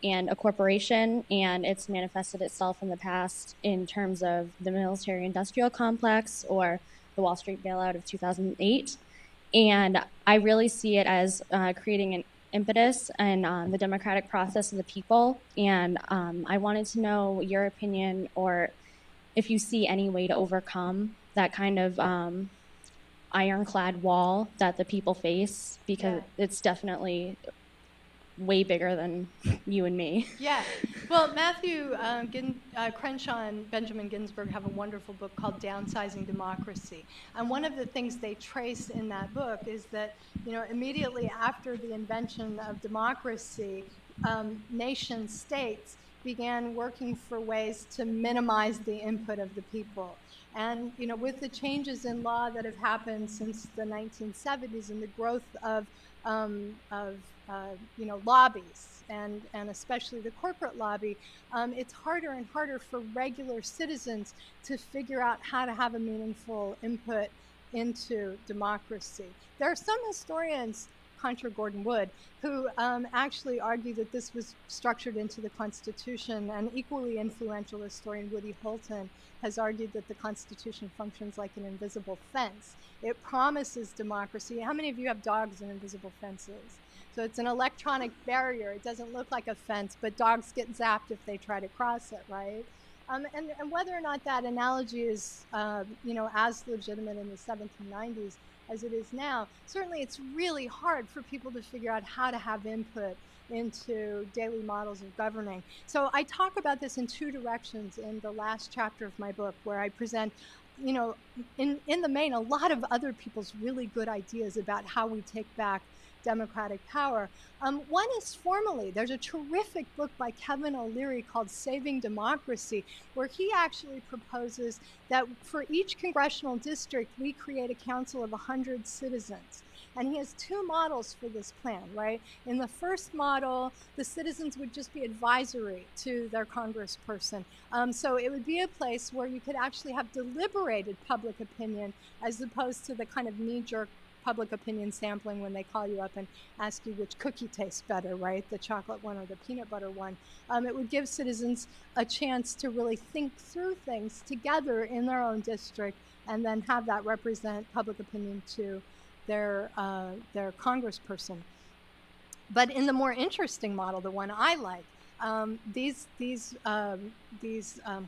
Speaker 4: and a corporation. And it's manifested itself in the past in terms of the military-industrial complex or the Wall Street bailout of 2008. And I really see it as creating an impetus and the democratic process of the people. And I wanted to know your opinion, or if you see any way to overcome that kind of ironclad wall that the people face, because it's definitely way bigger than you and me.
Speaker 2: Yeah. Well, Matthew Crenshaw and Benjamin Ginsberg have a wonderful book called Downsizing Democracy. And one of the things they trace in that book is that, immediately after the invention of democracy, nation states began working for ways to minimize the input of the people. And, with the changes in law that have happened since the 1970s and the growth of lobbies, and especially the corporate lobby, it's harder and harder for regular citizens to figure out how to have a meaningful input into democracy. There are some historians, contra Gordon Wood, who actually argue that this was structured into the Constitution. An equally influential historian, Woody Holton, has argued that the Constitution functions like an invisible fence. It promises democracy. How many of you have dogs and invisible fences? So it's an electronic barrier. It doesn't look like a fence, but dogs get zapped if they try to cross it, right? And whether or not that analogy is, as legitimate in the 1790s as it is now, certainly it's really hard for people to figure out how to have input into daily models of governing. So I talk about this in two directions in the last chapter of my book, where I present, in the main, a lot of other people's really good ideas about how we take back democratic power. One is formally. There's a terrific book by Kevin O'Leary called Saving Democracy, where he actually proposes that for each congressional district, we create a council of 100 citizens. And he has two models for this plan, right? In the first model, the citizens would just be advisory to their congressperson. So it would be a place where you could actually have deliberated public opinion, as opposed to the kind of knee-jerk public opinion sampling when they call you up and ask you which cookie tastes better, right? The chocolate one or the peanut butter one. It would give citizens a chance to really think through things together in their own district, and then have that represent public opinion to their congressperson. But in the more interesting model, the one I like, these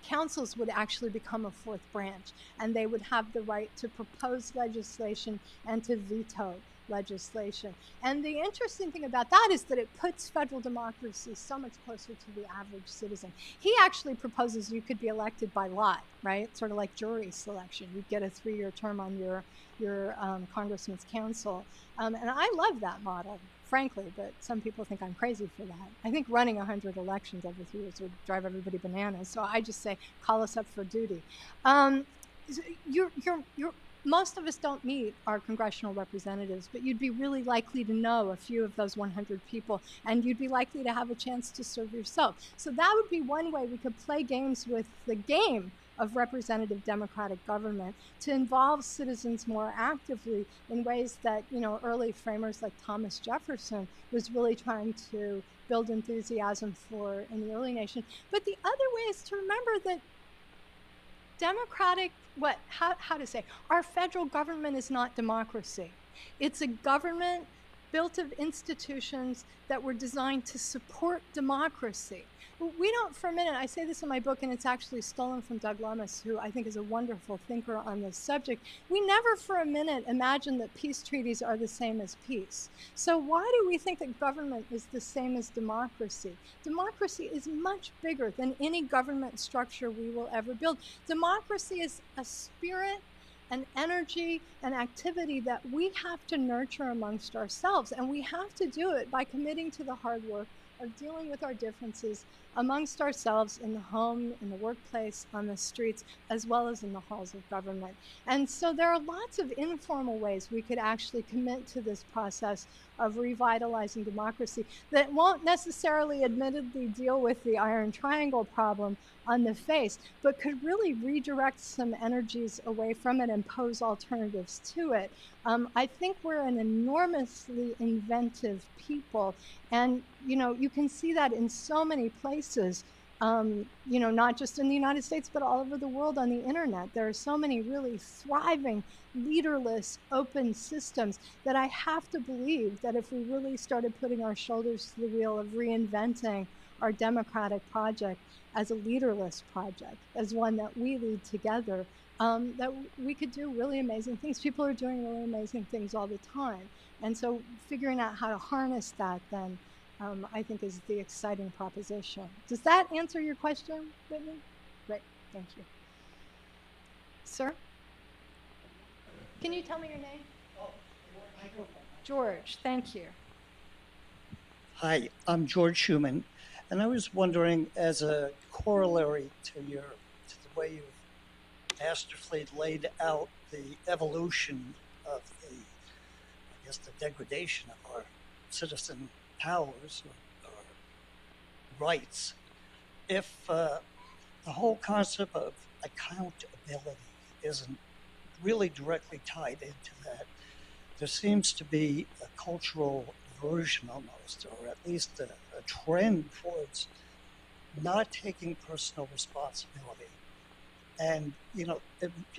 Speaker 2: councils would actually become a fourth branch, and they would have the right to propose legislation and to veto legislation. And the interesting thing about that is that it puts federal democracy so much closer to the average citizen. He actually proposes you could be elected by lot, right? Sort of like jury selection. You'd get a 3-year term on your congressman's council. And I love that model, frankly, but some people think I'm crazy for that. I think running 100 elections every 3 years would drive everybody bananas. So I just say, call us up for duty. Most of us don't meet our congressional representatives, but you'd be really likely to know a few of those 100 people, and you'd be likely to have a chance to serve yourself. So that would be one way we could play games with the game of representative democratic government, to involve citizens more actively in ways that, early framers like Thomas Jefferson was really trying to build enthusiasm for in the early nation. But the other way is to remember that democratic, our federal government is not democracy. It's a government built of institutions that were designed to support democracy. We don't for a minute, I say this in my book, and it's actually stolen from Doug Lummis, who I think is a wonderful thinker on this subject. We never for a minute imagine that peace treaties are the same as peace. So why do we think that government is the same as democracy? Democracy is much bigger than any government structure we will ever build. Democracy is a spirit, an energy, an activity that we have to nurture amongst ourselves. And we have to do it by committing to the hard work of dealing with our differences amongst ourselves in the home, in the workplace, on the streets, as well as in the halls of government. And so there are lots of informal ways we could actually commit to this process of revitalizing democracy that won't necessarily admittedly deal with the iron triangle problem on the face, but could really redirect some energies away from it and pose alternatives to it. I think we're an enormously inventive people, and you can see that in so many places. Not just in the United States, but all over the world on the internet. There are so many really thriving, leaderless, open systems that I have to believe that if we really started putting our shoulders to the wheel of reinventing our democratic project as a leaderless project, as one that we lead together, that we could do really amazing things. People are doing really amazing things all the time. And so figuring out how to harness that then, I think is the exciting proposition. Does that answer your question, Whitney? Great, thank you. Sir? Can you tell me your name? George, thank you.
Speaker 5: Hi, I'm George Schumann, and I was wondering, as a corollary to the way you've masterfully laid out the evolution of the degradation of our citizen powers or rights, if the whole concept of accountability isn't really directly tied into that, there seems to be a cultural aversion almost, or at least a trend towards not taking personal responsibility. And,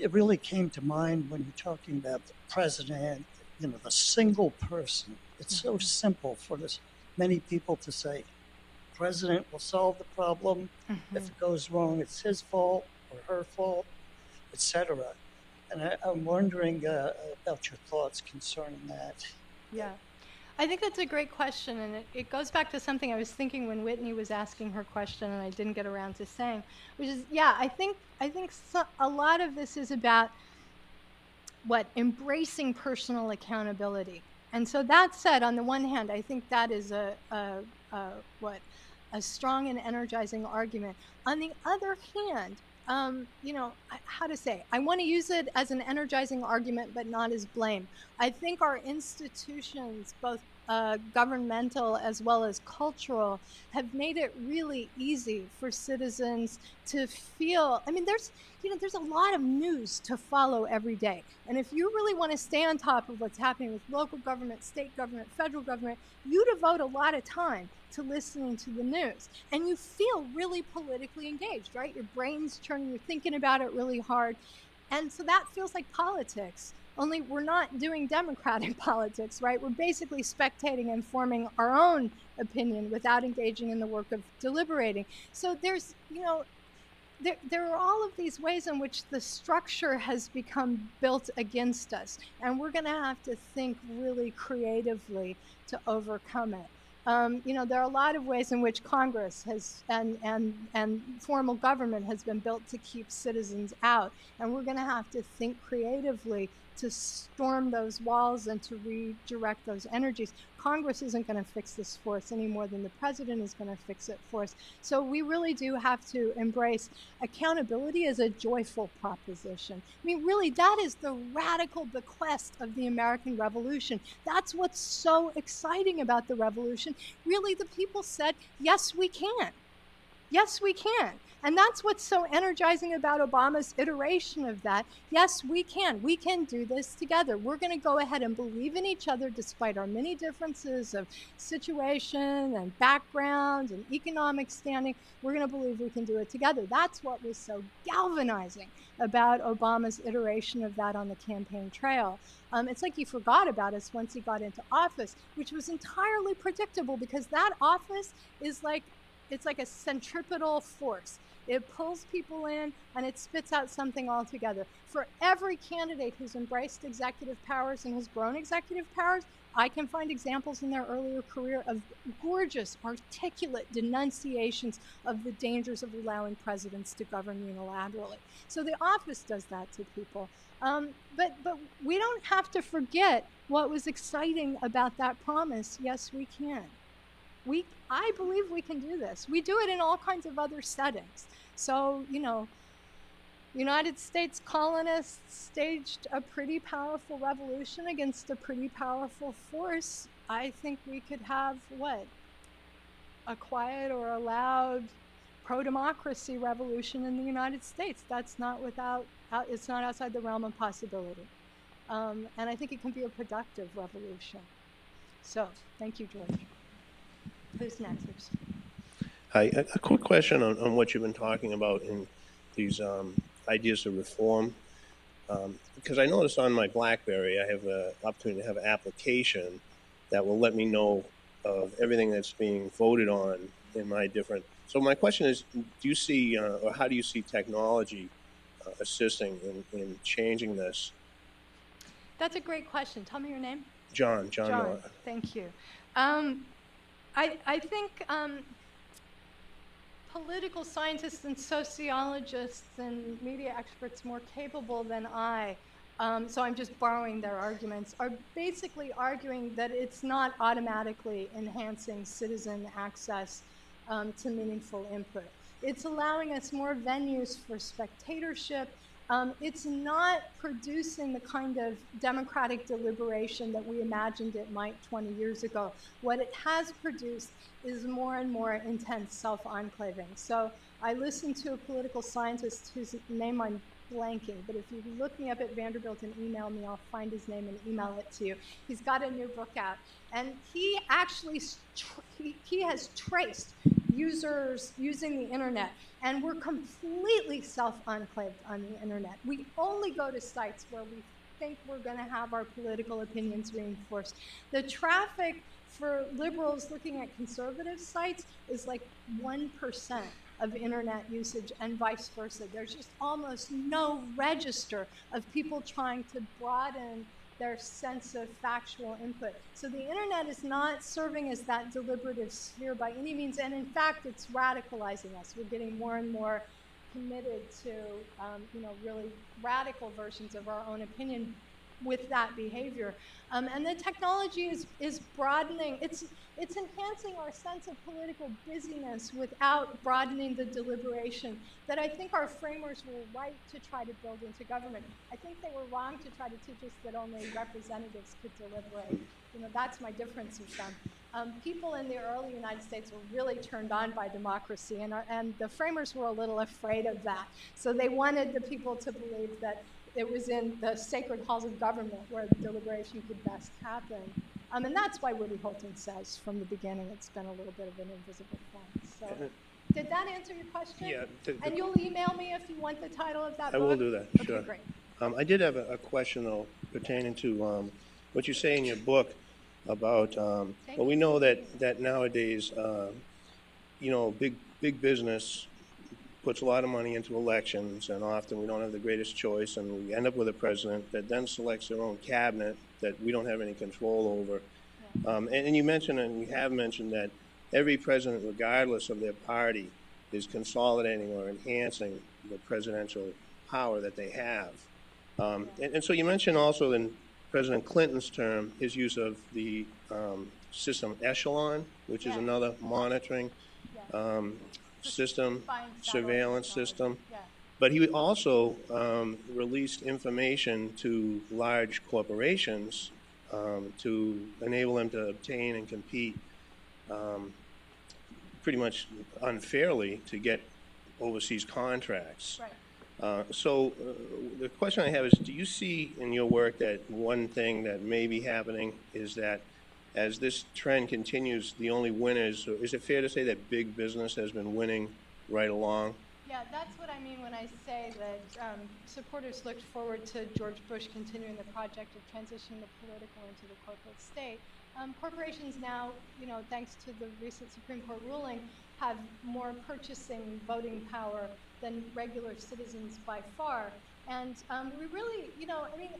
Speaker 5: it really came to mind when you're talking about the president, the single person. It's so simple for many people to say, president will solve the problem. If it goes wrong, it's his fault or her fault, etc. And I'm wondering about your thoughts concerning that.
Speaker 2: Yeah, I think that's a great question, and it goes back to something I was thinking when Whitney was asking her question, and I didn't get around to saying, which is, I think a lot of this is about embracing personal accountability. And so that said, on the one hand, I think that is a strong and energizing argument. On the other hand, how to say, I want to use it as an energizing argument, but not as blame. I think our institutions, both governmental as well as cultural, have made it really easy for citizens to feel. I mean, there's a lot of news to follow every day. And if you really want to stay on top of what's happening with local government, state government, federal government, you devote a lot of time to listening to the news. And you feel really politically engaged, right? Your brain's churning, you're thinking about it really hard. And so that feels like politics. Only we're not doing democratic politics, right? We're basically spectating and forming our own opinion without engaging in the work of deliberating. So there's, there are all of these ways in which the structure has become built against us. And we're going to have to think really creatively to overcome it. There are a lot of ways in which Congress has and formal government has been built to keep citizens out. And we're going to have to think creatively to storm those walls and to redirect those energies. Congress isn't going to fix this for us any more than the president is going to fix it for us. So we really do have to embrace accountability as a joyful proposition. I mean, really, that is the radical bequest of the American Revolution. That's what's so exciting about the revolution. Really, the people said, yes, we can. Yes, we can. And that's what's so energizing about Obama's iteration of that. Yes, we can. We can do this together. We're going to go ahead and believe in each other despite our many differences of situation and background and economic standing. We're going to believe we can do it together. That's what was so galvanizing about Obama's iteration of that on the campaign trail. It's like he forgot about us once he got into office, which was entirely predictable because that office is like, it's like a centripetal force. It pulls people in and it spits out something altogether. For every candidate who's embraced executive powers and has grown executive powers, I can find examples in their earlier career of gorgeous, articulate denunciations of the dangers of allowing presidents to govern unilaterally. So the office does that to people. But we don't have to forget what was exciting about that promise. Yes, we can. I believe we can do this. We do it in all kinds of other settings. So, you know, United States colonists staged a pretty powerful revolution against a pretty powerful force. I think we could have, what, a quiet or a loud pro-democracy revolution in the United States. That's not it's not outside the realm of possibility. And I think it can be a productive revolution. So, thank you, George. Who's next?
Speaker 6: Hi, a quick question on what you've been talking about in these ideas of reform. Because I noticed on my BlackBerry, I have an opportunity to have an application that will let me know of everything that's being voted on in my different. So my question is, do you see, or how do you see technology assisting in changing this?
Speaker 2: That's a great question. Tell me your name.
Speaker 6: John.
Speaker 2: Thank you. I think political scientists and sociologists and media experts more capable than I, so I'm just borrowing their arguments, are basically arguing that it's not automatically enhancing citizen access to meaningful input. It's allowing us more venues for spectatorship. It's not producing the kind of democratic deliberation that we imagined it might 20 years ago. What it has produced is more and more intense self-enclaving. So I listened to a political scientist whose name I'm blanking, but if you look me up at Vanderbilt and email me, I'll find his name and email it to you. He's got a new book out, and he actually he has traced users using the internet, and we're completely self-enclaved on the internet. We only go to sites where we think we're going to have our political opinions reinforced. The traffic for liberals looking at conservative sites is like 1% of internet usage and vice versa. There's just almost no register of people trying to broaden their sense of factual input. So the internet is not serving as that deliberative sphere by any means, and in fact, it's radicalizing us. We're getting more and more committed to, really radical versions of our own opinion with that behavior. And the technology is broadening. It's enhancing our sense of political busyness without broadening the deliberation that I think our framers were right to try to build into government. I think they were wrong to try to teach us that only representatives could deliberate. That's my difference with them. People in the early United States were really turned on by democracy, and the framers were a little afraid of that. So they wanted the people to believe that it was in the sacred halls of government where deliberation could best happen. And that's why Woody Holton says from the beginning it's been a little bit of an invisible fence. So, did that answer your question?
Speaker 6: Yeah.
Speaker 2: And you'll email me if you want the title of that book?
Speaker 6: I will do that, sure.
Speaker 2: Okay, great.
Speaker 6: I did have a question, though, pertaining to what you say in your book about, we know that nowadays, big business puts a lot of money into elections, and often we don't have the greatest choice, and we end up with a president that then selects their own cabinet that we don't have any control over. Yeah. And you mentioned, and you have mentioned, that every president, regardless of their party, is consolidating or enhancing the presidential power that they have. And so you mentioned also in President Clinton's term, his use of the system Echelon, which is another monitoring system, surveillance system. Yeah. But he also released information to large corporations to enable them to obtain and compete pretty much unfairly to get overseas contracts.
Speaker 2: Right.
Speaker 6: The question I have is, do you see in your work that one thing that may be happening is that as this trend continues, the only winners, is it fair to say that big business has been winning right along?
Speaker 2: Yeah, that's what I mean when I say that supporters looked forward to George Bush continuing the project of transitioning the political into the corporate state. Corporations now, thanks to the recent Supreme Court ruling, have more purchasing voting power than regular citizens by far. And we really,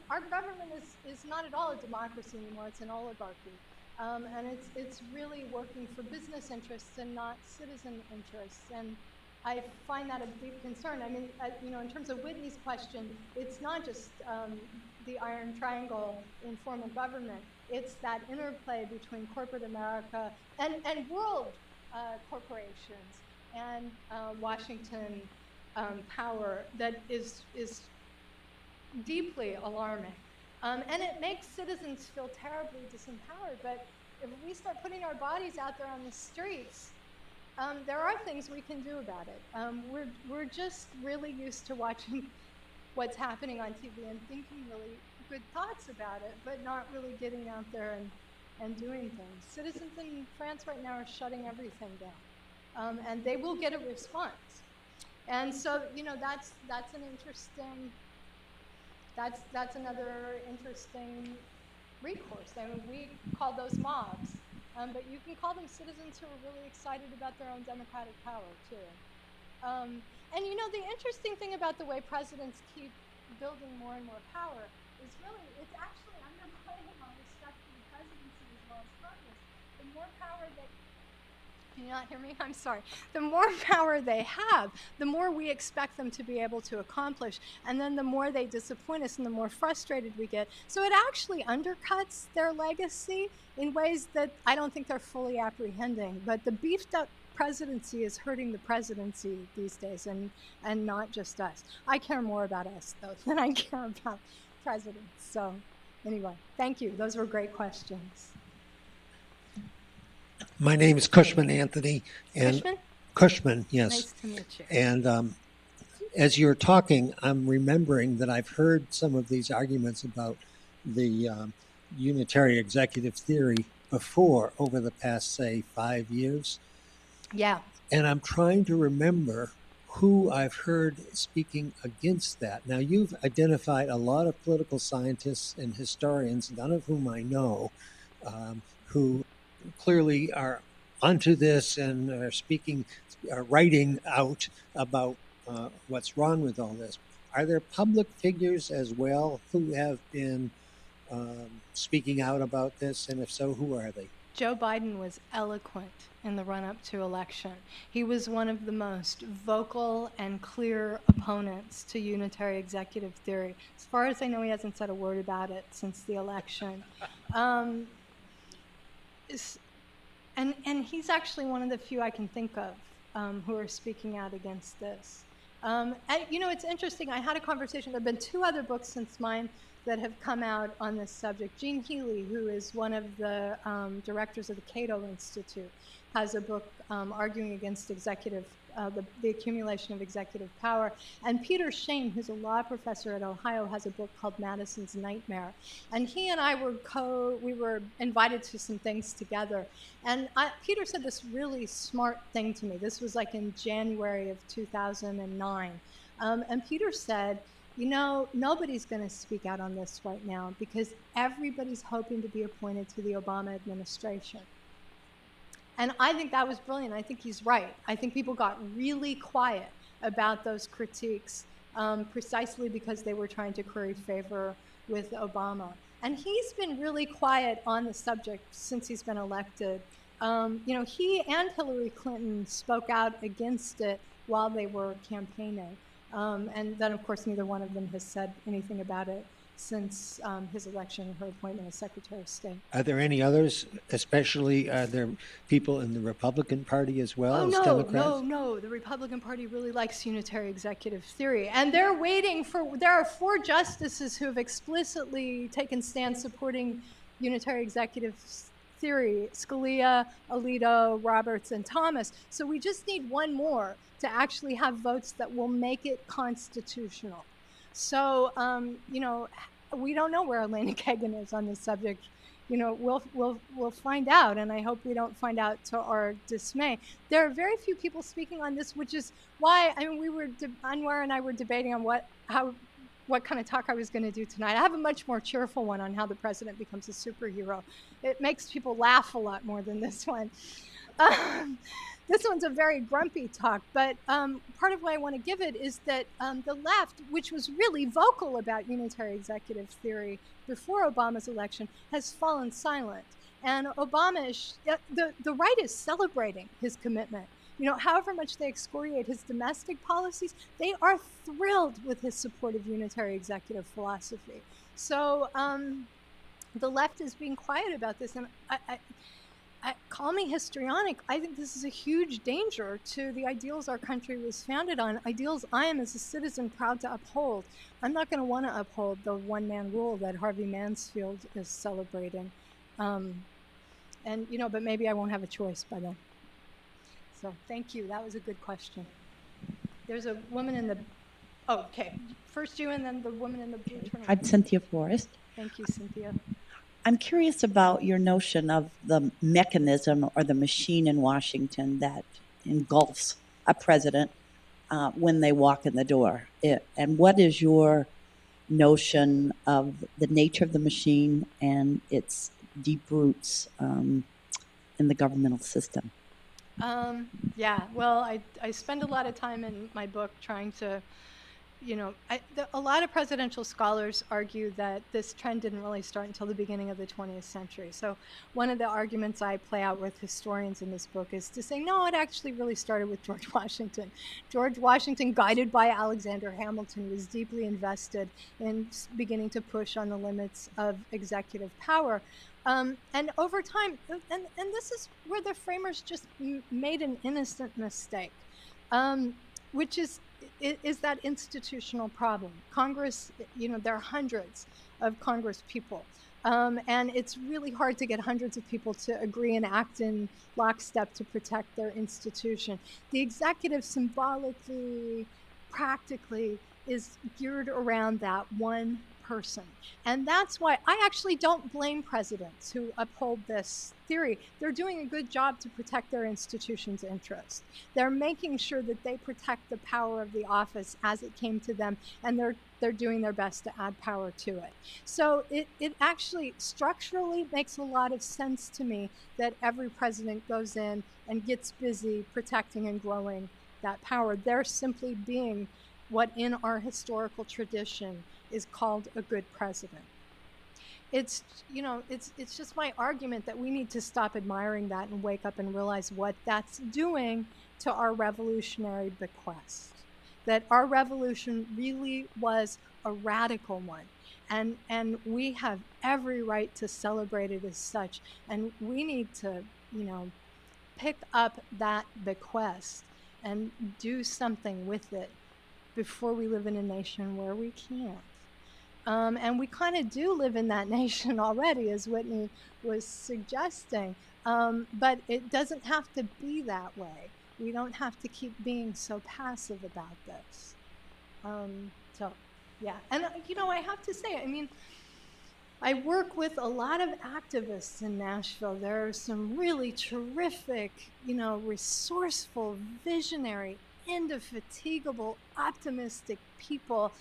Speaker 2: our government is not at all a democracy anymore, it's an oligarchy. And it's really working for business interests and not citizen interests. And I find that a big concern. I mean, in terms of Whitney's question, it's not just the iron triangle in form of government. It's that interplay between corporate America and world corporations and Washington power that is deeply alarming. And it makes citizens feel terribly disempowered. But if we start putting our bodies out there on the streets, there are things we can do about it. We're just really used to watching what's happening on TV and thinking really good thoughts about it, but not really getting out there and doing things. Citizens in France right now are shutting everything down, and they will get a response. And so, that's an interesting. That's another interesting recourse. I mean, we call those mobs. But you can call them citizens who are really excited about their own democratic power, too. And the interesting thing about the way presidents keep building more and more power is really, it's actually underplaying our respect for the presidency as well as Congress. The more power can you not hear me? I'm sorry. The more power they have, the more we expect them to be able to accomplish. And then the more they disappoint us and the more frustrated we get. So it actually undercuts their legacy in ways that I don't think they're fully apprehending. But the beefed up presidency is hurting the presidency these days, and not just us. I care more about us, though, than I care about presidents. So anyway, thank you. Those were great questions.
Speaker 7: My name is Cushman Anthony. And
Speaker 2: Cushman?
Speaker 7: Cushman, yes.
Speaker 2: Nice to meet you.
Speaker 7: And as you're talking, I'm remembering that I've heard some of these arguments about the unitary executive theory before over the past, say, 5 years.
Speaker 2: Yeah.
Speaker 7: And I'm trying to remember who I've heard speaking against that. Now, you've identified a lot of political scientists and historians, none of whom I know, who clearly are onto this and are writing out about what's wrong with all this. Are there public figures as well who have been speaking out about this? And if so, who are they?
Speaker 2: Joe Biden was eloquent in the run-up to election. He was one of the most vocal and clear opponents to unitary executive theory. As far as I know, he hasn't said a word about it since the election. And he's actually one of the few I can think of who are speaking out against this. And it's interesting. I had a conversation. There have been 2 other books since mine that have come out on this subject. Jean Healy, who is one of the directors of the Cato Institute, has a book arguing against the accumulation of executive power. And Peter Shane, who's a law professor at Ohio, has a book called Madison's Nightmare. And he and I we were invited to some things together. And Peter said this really smart thing to me. This was like in January of 2009. And Peter said, nobody's going to speak out on this right now because everybody's hoping to be appointed to the Obama administration. And I think that was brilliant. I think he's right. I think people got really quiet about those critiques precisely because they were trying to curry favor with Obama. And he's been really quiet on the subject since he's been elected. He and Hillary Clinton spoke out against it while they were campaigning. And then, of course, neither one of them has said anything about it since his election and her appointment as Secretary of State.
Speaker 7: Are there any others, especially are there people in the Republican Party as well as Democrats?
Speaker 2: No. The Republican Party really likes unitary executive theory. And they're waiting there are 4 justices who have explicitly taken stands supporting unitary executive theory: Scalia, Alito, Roberts, and Thomas. So we just need one more to actually have votes that will make it constitutional. So, we don't know where Elena Kagan is on this subject. We'll find out, and I hope we don't find out to our dismay. There are very few people speaking on this, which is why, Anwar and I were debating on what kind of talk I was going to do tonight. I have a much more cheerful one on how the president becomes a superhero. It makes people laugh a lot more than this one. This one's a very grumpy talk, but part of why I want to give it is that the left, which was really vocal about unitary executive theory before Obama's election, has fallen silent. And the right is celebrating his commitment. However much they excoriate his domestic policies, they are thrilled with his support of unitary executive philosophy. So the left is being quiet about this, and call me histrionic. I think this is a huge danger to the ideals our country was founded on, ideals I am as a citizen proud to uphold. I'm not going to want to uphold the one-man rule that Harvey Mansfield is celebrating. But maybe I won't have a choice by then. So thank you. That was a good question. There's a woman in the... Oh, okay. First you and then the woman in the blue turtleneck.
Speaker 8: I'm Cynthia Forrest.
Speaker 2: Thank you, Cynthia.
Speaker 8: I'm curious about your notion of the mechanism or the machine in Washington that engulfs a president when they walk in the door. And what is your notion of the nature of the machine and its deep roots in the governmental system?
Speaker 2: Well, I spend a lot of time in my book trying to, a lot of presidential scholars argue that this trend didn't really start until the beginning of the 20th century. So one of the arguments I play out with historians in this book is to say, no, it actually really started with George Washington. George Washington, guided by Alexander Hamilton, was deeply invested in beginning to push on the limits of executive power. And over time, and this is where the framers just made an innocent mistake, which is that institutional problem. Congress, there are hundreds of Congress people, and it's really hard to get hundreds of people to agree and act in lockstep to protect their institution. The executive symbolically, practically, is geared around that one person. And that's why I actually don't blame presidents who uphold this theory. They're doing a good job to protect their institution's interest. They're making sure that they protect the power of the office as it came to them, and they're doing their best to add power to it. So it actually structurally makes a lot of sense to me that every president goes in and gets busy protecting and growing that power. They're simply being what in our historical tradition is called a good president. It's just my argument that we need to stop admiring that and wake up and realize what that's doing to our revolutionary bequest. That our revolution really was a radical one. And we have every right to celebrate it as such. And we need to, pick up that bequest and do something with it before we live in a nation where we can't. And we kind of do live in that nation already, as Whitney was suggesting. But it doesn't have to be that way. We don't have to keep being so passive about this. And, I have to say, I work with a lot of activists in Nashville. There are some really terrific, resourceful, visionary, indefatigable, optimistic people.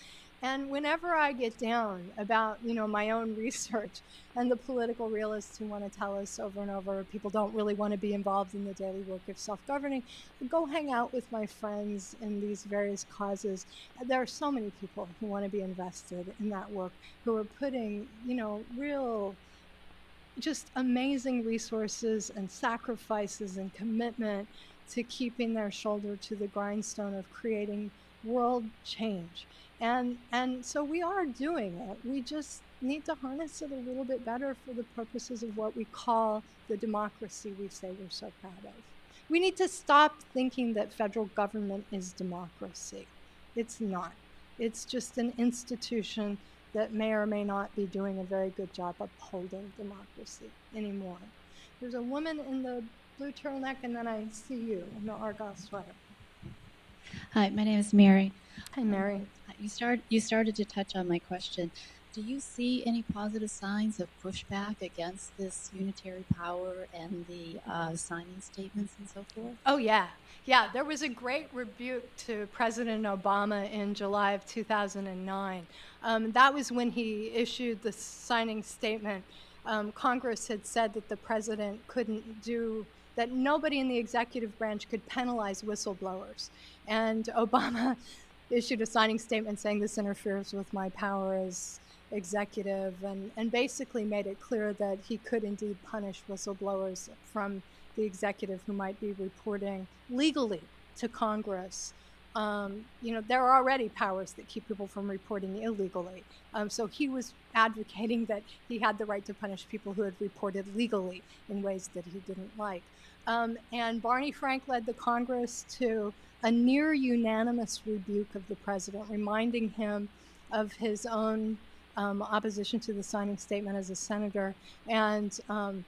Speaker 2: And whenever I get down about, my own research and the political realists who want to tell us over and over people don't really want to be involved in the daily work of self-governing, go hang out with my friends in these various causes. There are so many people who want to be invested in that work, who are putting, real, just amazing resources and sacrifices and commitment to keeping their shoulder to the grindstone of creating world change. And so we are doing it. We just need to harness it a little bit better for the purposes of what we call the democracy we say we're so proud of. We need to stop thinking that federal government is democracy. It's not. It's just an institution that may or may not be doing a very good job upholding democracy anymore. There's a woman in the blue turtleneck, and then I see you in the Argyle sweater.
Speaker 9: Hi, my name is Mary.
Speaker 2: Hi, Mary.
Speaker 9: You started to touch on my question. Do you see any positive signs of pushback against this unitary power and the signing statements and so forth?
Speaker 2: Oh, yeah. Yeah, there was a great rebuke to President Obama in July of 2009. That was when he issued the signing statement. Congress had said that the president couldn't do, that nobody in the executive branch could penalize whistleblowers. And Obama issued a signing statement saying this interferes with my power as executive, and basically made it clear that he could indeed punish whistleblowers from the executive who might be reporting legally to Congress. There are already powers that keep people from reporting illegally. So he was advocating that he had the right to punish people who had reported legally in ways that he didn't like. And Barney Frank led the Congress to a near unanimous rebuke of the president, reminding him of his own opposition to the signing statement as a senator, and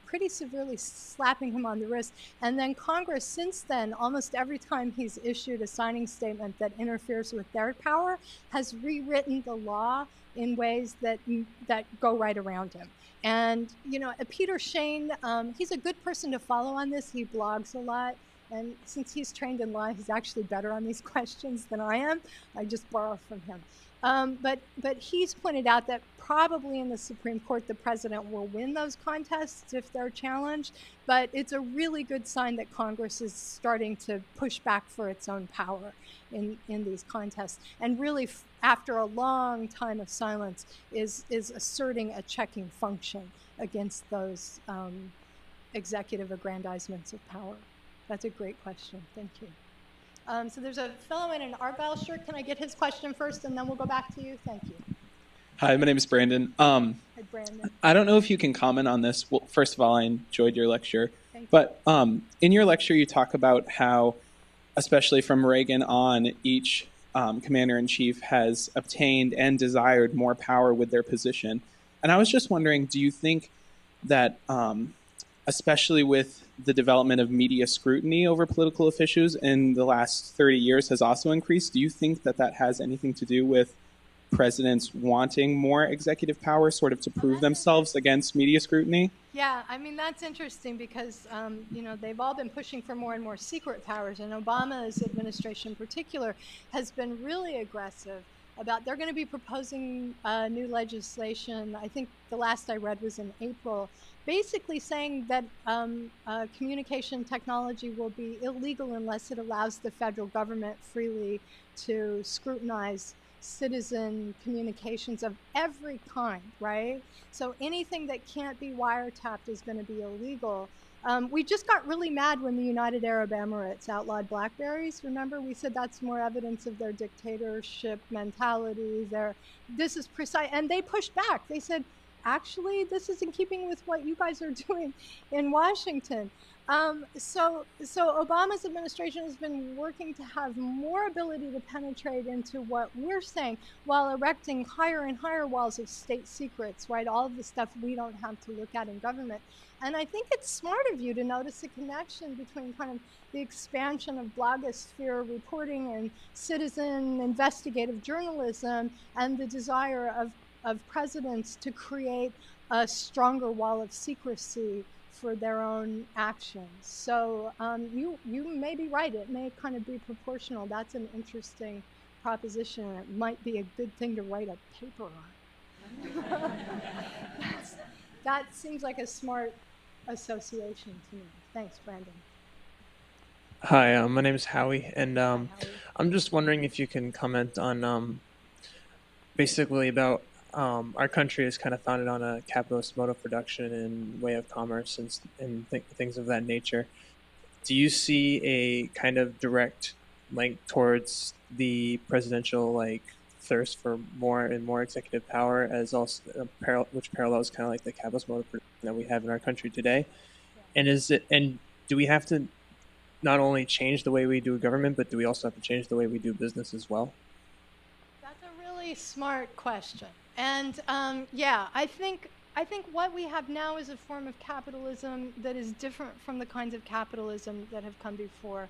Speaker 2: pretty severely slapping him on the wrist. And then Congress, since then, almost every time he's issued a signing statement that interferes with their power, has rewritten the law in ways that go right around him. And, Peter Shane, he's a good person to follow on this. He blogs a lot. And since he's trained in law, he's actually better on these questions than I am. I just borrow from him. But he's pointed out that probably in the Supreme Court, the president will win those contests if they're challenged. But it's a really good sign that Congress is starting to push back for its own power in these contests. And really, after a long time of silence, is asserting a checking function against those executive aggrandizements of power. That's a great question. Thank you. So there's a fellow in an Argyle shirt. Can I get his question first, and then we'll go back to you? Thank you.
Speaker 10: Hi, my name is Brandon.
Speaker 2: Hi, Brandon.
Speaker 10: I don't know if you can comment on this. Well, first of all, I enjoyed your lecture.
Speaker 2: Thank you.
Speaker 10: But in your lecture, you talk about how, especially from Reagan on, each commander-in-chief has obtained and desired more power with their position. And I was just wondering, do you think that, especially with the development of media scrutiny over political officials in the last 30 years has also increased, do you think that that has anything to do with presidents wanting more executive power, sort of to prove themselves against media scrutiny?
Speaker 2: Yeah, I mean, that's interesting because, they've all been pushing for more and more secret powers, and Obama's administration in particular has been really aggressive about, they're going to be proposing new legislation. I think the last I read was in April, basically saying that communication technology will be illegal unless it allows the federal government freely to scrutinize citizen communications of every kind, right? So anything that can't be wiretapped is going to be illegal. We just got really mad when the United Arab Emirates outlawed BlackBerries. Remember, we said that's more evidence of their dictatorship mentality. This is precise, and they pushed back. They said, actually, this is in keeping with what you guys are doing in Washington. So Obama's administration has been working to have more ability to penetrate into what we're saying while erecting higher and higher walls of state secrets, right? All of the stuff we don't have to look at in government. And I think it's smart of you to notice a connection between kind of the expansion of blogosphere reporting and citizen investigative journalism and the desire of presidents to create a stronger wall of secrecy for their own actions. So you may be right. It may kind of be proportional. That's an interesting proposition. It might be a good thing to write a paper on. That seems like a smart association to me. Thanks, Brandon.
Speaker 11: Hi, my name is Howie, and
Speaker 2: Howie.
Speaker 11: I'm just wondering if you can comment on basically about our country is kind of founded on a capitalist mode of production and way of commerce and things of that nature. Do you see a kind of direct link towards the presidential thirst for more and more executive power as also which parallels kind of like the capitalist mode of production that we have in our country today? Yeah. And do we have to not only change the way we do government, but do we also have to change the way we do business as well?
Speaker 2: That's a really smart question. And I think I think what we have now is a form of capitalism that is different from the kinds of capitalism that have come before.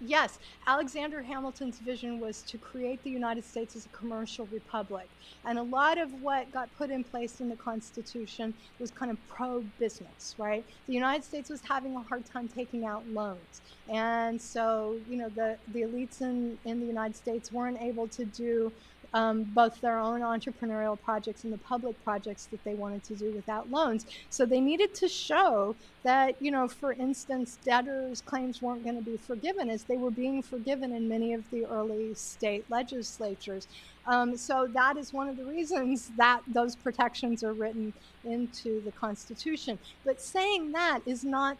Speaker 2: Yes, Alexander Hamilton's vision was to create the United States as a commercial republic. And a lot of what got put in place in the Constitution was kind of pro-business, right? The United States was having a hard time taking out loans. And so, the elites in the United States weren't able to do both their own entrepreneurial projects and the public projects that they wanted to do without loans. So they needed to show that, for instance, debtors' claims weren't going to be forgiven as they were being forgiven in many of the early state legislatures. So that is one of the reasons that those protections are written into the Constitution. But saying that is not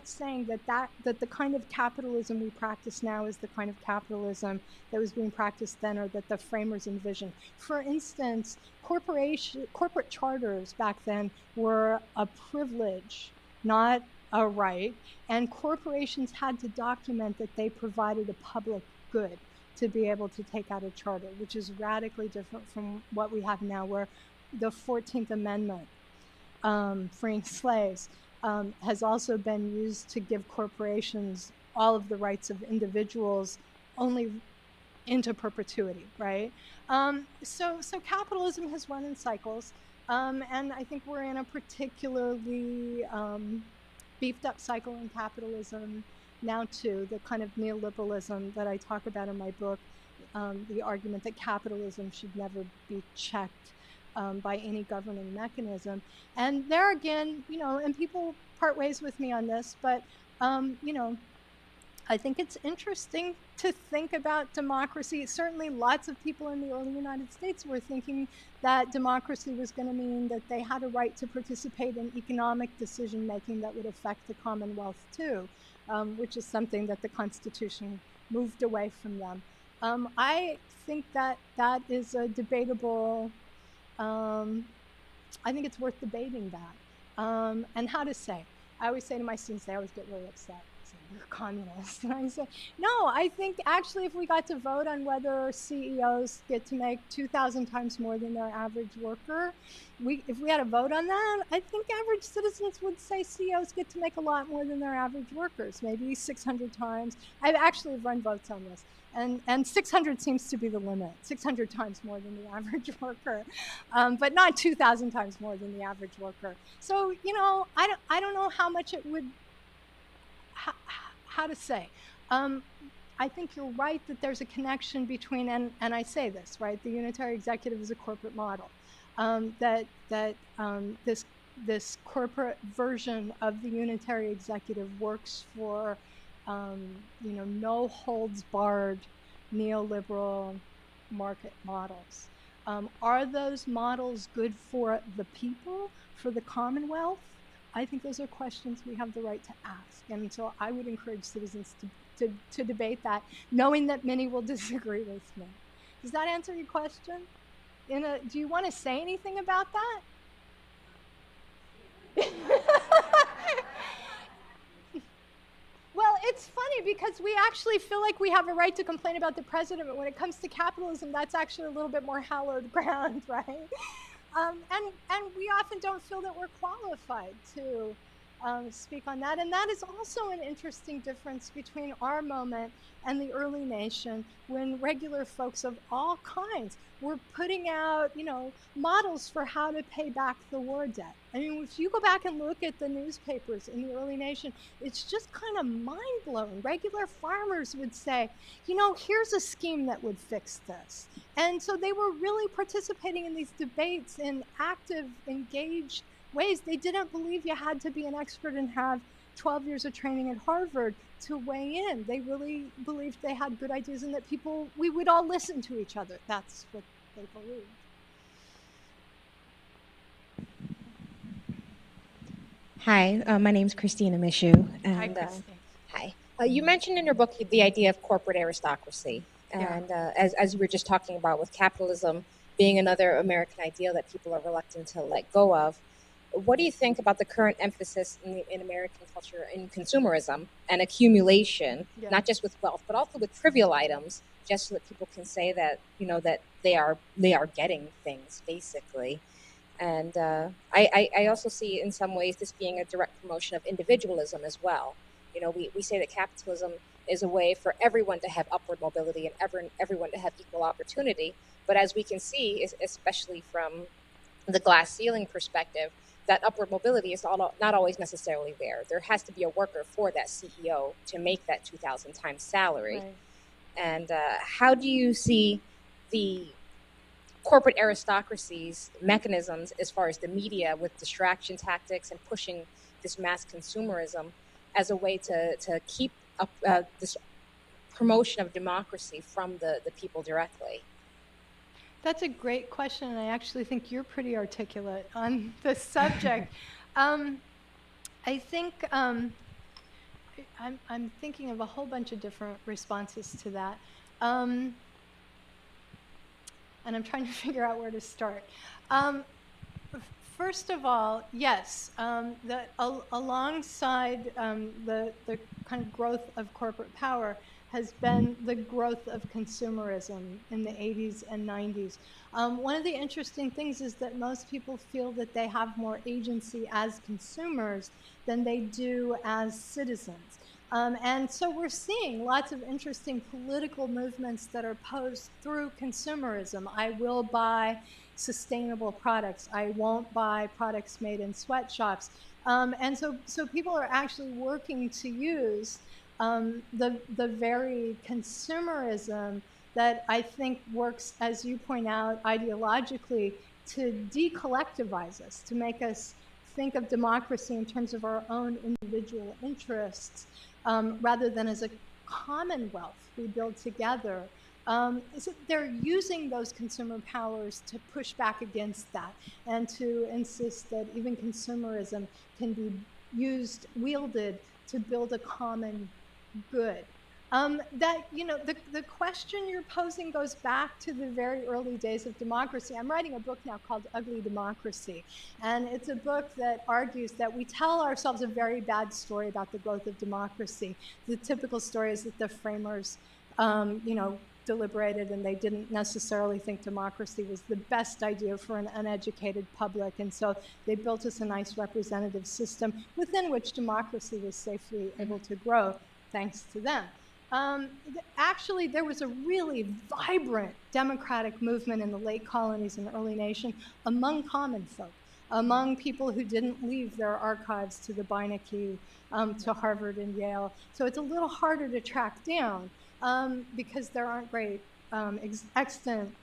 Speaker 2: saying that the kind of capitalism we practice now is the kind of capitalism that was being practiced then, or that the framers envisioned. For instance, corporate charters back then were a privilege, not a right, and corporations had to document that they provided a public good to be able to take out a charter, which is radically different from what we have now, where the 14th Amendment, freeing slaves, has also been used to give corporations all of the rights of individuals only into perpetuity, right? So capitalism has run in cycles, and I think we're in a particularly beefed up cycle in capitalism now too, the kind of neoliberalism that I talk about in my book, the argument that capitalism should never be checked by any governing mechanism. And there again, and people part ways with me on this, but, I think it's interesting to think about democracy. Certainly lots of people in the early United States were thinking that democracy was going to mean that they had a right to participate in economic decision-making that would affect the Commonwealth too, which is something that the Constitution moved away from them. I think that is a debatable, I think it's worth debating that. And how to say. I always say to my students, they always get really upset. You're a communist. And I say, no, I think actually if we got to vote on whether CEOs get to make 2,000 times more than their average worker, if we had a vote on that, I think average citizens would say CEOs get to make a lot more than their average workers, maybe 600 times. I've actually run votes on this. And 600 seems to be the limit, 600 times more than the average worker, but not 2,000 times more than the average worker. So, I don't know how much it would, how to say. I think you're right that there's a connection between, and I say this, right, the unitary executive is a corporate model, this corporate version of the unitary executive works for, no holds barred neoliberal market models. Are those models good for the people, for the Commonwealth? I think those are questions we have the right to ask. And so I would encourage citizens to debate that, knowing that many will disagree with me. Does that answer your question? Do you want to say anything about that? Well, it's funny because we actually feel like we have a right to complain about the president, but when it comes to capitalism, that's actually a little bit more hallowed ground, right? And we often don't feel that we're qualified to speak on that. And that is also an interesting difference between our moment and the early nation, when regular folks of all kinds were putting out, models for how to pay back the war debt. I mean, if you go back and look at the newspapers in the early nation, it's just kind of mind-blowing. Regular farmers would say, here's a scheme that would fix this. And so they were really participating in these debates in active, engaged ways. They didn't believe you had to be an expert and have 12 years of training at Harvard to weigh in. They really believed they had good ideas and that we would all listen to each other. That's what they believed.
Speaker 12: Hi, my name's Christina Mishu.
Speaker 2: Hi, Christine.
Speaker 12: Hi. You mentioned in your book the idea of corporate aristocracy. And as we were just talking about with capitalism being another American ideal that people are reluctant to let go of, what do you think about the current emphasis in American culture in consumerism and accumulation, not just with wealth, but also with trivial items, just so that people can say that, that they are getting things, basically. And I also see in some ways this being a direct promotion of individualism as well. You know, we say that capitalism is a way for everyone to have upward mobility and everyone to have equal opportunity. But as we can see, especially from the glass ceiling perspective, that upward mobility is not always necessarily there. There has to be a worker for that CEO to make that 2,000 times salary.
Speaker 2: Right.
Speaker 12: And how do you see the corporate aristocracy's mechanisms as far as the media with distraction tactics and pushing this mass consumerism as a way to keep up this promotion of democracy from the people directly?
Speaker 2: That's a great question, and I actually think you're pretty articulate on this subject. I think I'm thinking of a whole bunch of different responses to that. And I'm trying to figure out where to start. First of all, yes, alongside the kind of growth of corporate power has been the growth of consumerism in the 80s and 90s. One of the interesting things is that most people feel that they have more agency as consumers than they do as citizens. And so we're seeing lots of interesting political movements that are posed through consumerism. I will buy sustainable products. I won't buy products made in sweatshops. And so people are actually working to use the very consumerism that I think works, as you point out, ideologically to decollectivize us, to make us think of democracy in terms of our own individual interests, rather than as a commonwealth we build together. So they're using those consumer powers to push back against that and to insist that even consumerism can be wielded to build a common good. The question you're posing goes back to the very early days of democracy. I'm writing a book now called Ugly Democracy, and it's a book that argues that we tell ourselves a very bad story about the growth of democracy. The typical story is that the framers, deliberated and they didn't necessarily think democracy was the best idea for an uneducated public, and so they built us a nice representative system within which democracy was safely able to grow, thanks to them. Actually, there was a really vibrant democratic movement in the late colonies and early nation among common folk, among people who didn't leave their archives to the Beinecke, to Harvard and Yale. So it's a little harder to track down because there aren't great extant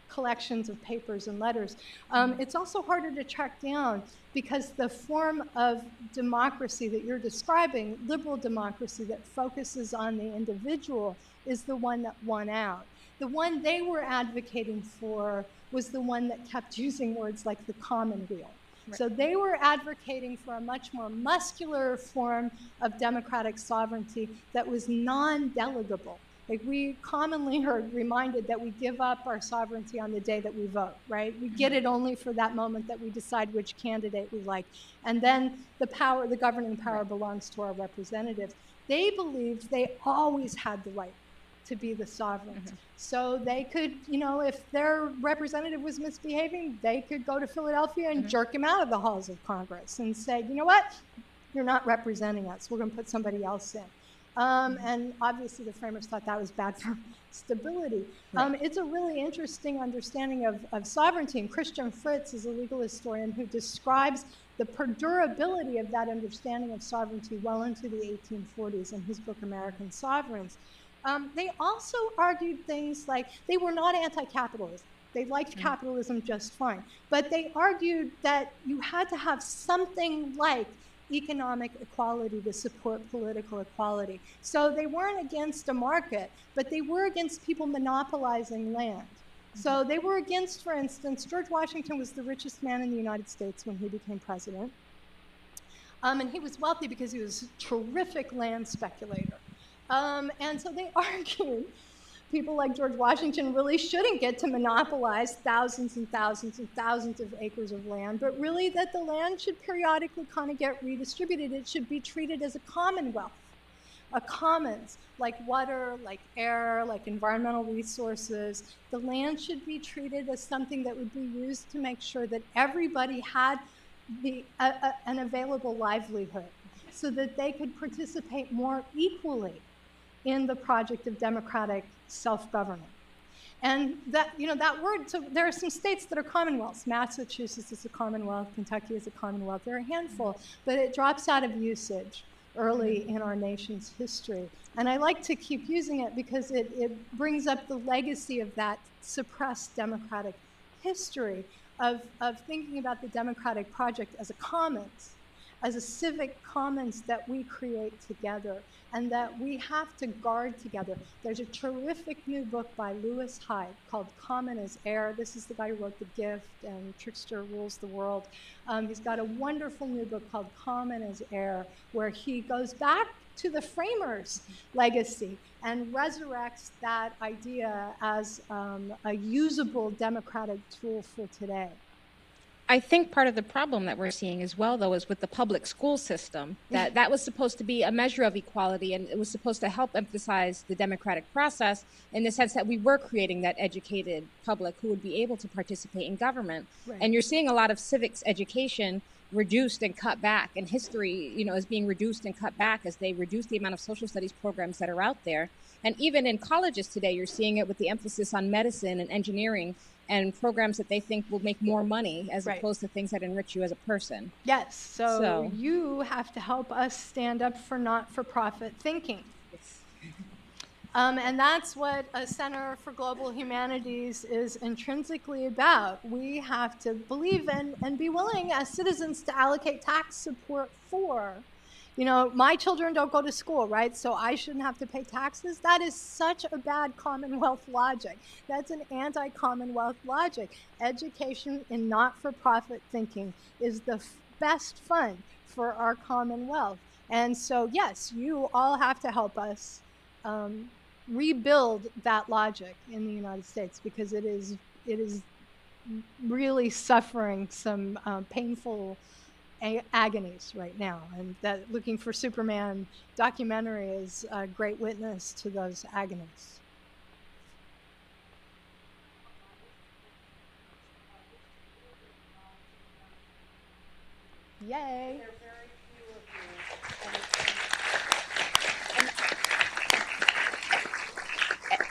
Speaker 2: collections of papers and letters. It's also harder to track down because the form of democracy that you're describing, liberal democracy that focuses on the individual, is the one that won out. The one they were advocating for was the one that kept using words like the commonweal. Right. So they were advocating for a much more muscular form of democratic sovereignty that was non-delegable. Like, we commonly are reminded that we give up our sovereignty on the day that we vote, right? We get it only for that moment that we decide which candidate we like. And then the governing power belongs to our representatives. They believed they always had the right to be the sovereign. Mm-hmm. So they could, if their representative was misbehaving, they could go to Philadelphia and jerk him out of the halls of Congress and say, you know what? You're not representing us. We're going to put somebody else in. And obviously the framers thought that was bad for stability. Right. It's a really interesting understanding of sovereignty. And Christian Fritz is a legal historian who describes the perdurability of that understanding of sovereignty well into the 1840s in his book, American Sovereigns. They also argued things like they were not anti-capitalist. They liked capitalism just fine. But they argued that you had to have something like economic equality to support political equality. So they weren't against a market, but they were against people monopolizing land. So they were against, for instance, George Washington was the richest man in the United States when he became president. And he was wealthy because he was a terrific land speculator. And so they argued people like George Washington really shouldn't get to monopolize thousands and thousands and thousands of acres of land, but really that the land should periodically kind of get redistributed. It should be treated as a commonwealth. a commons, like water, like air, like environmental resources. The land should be treated as something that would be used to make sure that everybody had an available livelihood so that they could participate more equally in the project of democratic self-government. And that, that word, so there are some states that are commonwealths. Massachusetts is a commonwealth, Kentucky is a commonwealth. There are a handful, but it drops out of usage early in our nation's history. And I like to keep using it because it brings up the legacy of that suppressed democratic history of thinking about the democratic project as a commons, as a civic commons that we create together and that we have to guard together. There's a terrific new book by Lewis Hyde called Common as Air. This is the guy who wrote The Gift and Trickster Rules the World. He's got a wonderful new book called Common as Air, where he goes back to the framers' legacy and resurrects that idea as a usable democratic tool for today.
Speaker 12: I think part of the problem that we're seeing as well, though, is with the public school system, that was supposed to be a measure of equality, and it was supposed to help emphasize the democratic process in the sense that we were creating that educated public who would be able to participate in government. Right. And you're seeing a lot of civics education reduced and cut back, and history, is being reduced and cut back as they reduce the amount of social studies programs that are out there. And even in colleges today, you're seeing it with the emphasis on medicine and engineering and programs that they think will make more money as opposed to things that enrich you as a person.
Speaker 2: Yes, so you have to help us stand up for not-for-profit thinking. Yes. And that's what a Center for Global Humanities is intrinsically about. We have to believe in and be willing as citizens to allocate tax support for. My children don't go to school, right? So I shouldn't have to pay taxes. That is such a bad Commonwealth logic. That's an anti-Commonwealth logic. Education in not-for-profit thinking is the best fund for our Commonwealth. And so, yes, you all have to help us rebuild that logic in the United States because it is really suffering some painful agonies right now, and that Looking for Superman documentary is a great witness to those agonies. Yay! There are very
Speaker 13: few of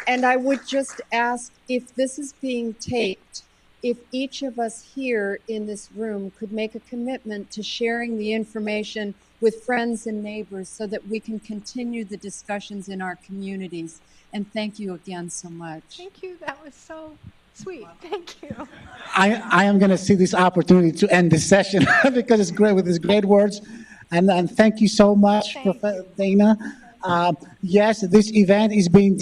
Speaker 13: you. And I would just ask, if this is being taped, if each of us here in this room could make a commitment to sharing the information with friends and neighbors so that we can continue the discussions in our communities. And thank you again so much.
Speaker 2: Thank you. That was so sweet. Thank you.
Speaker 1: I am going to see this opportunity to end this session because it's great with these great words. And thank you so much, Professor Dana. Yes, this event is being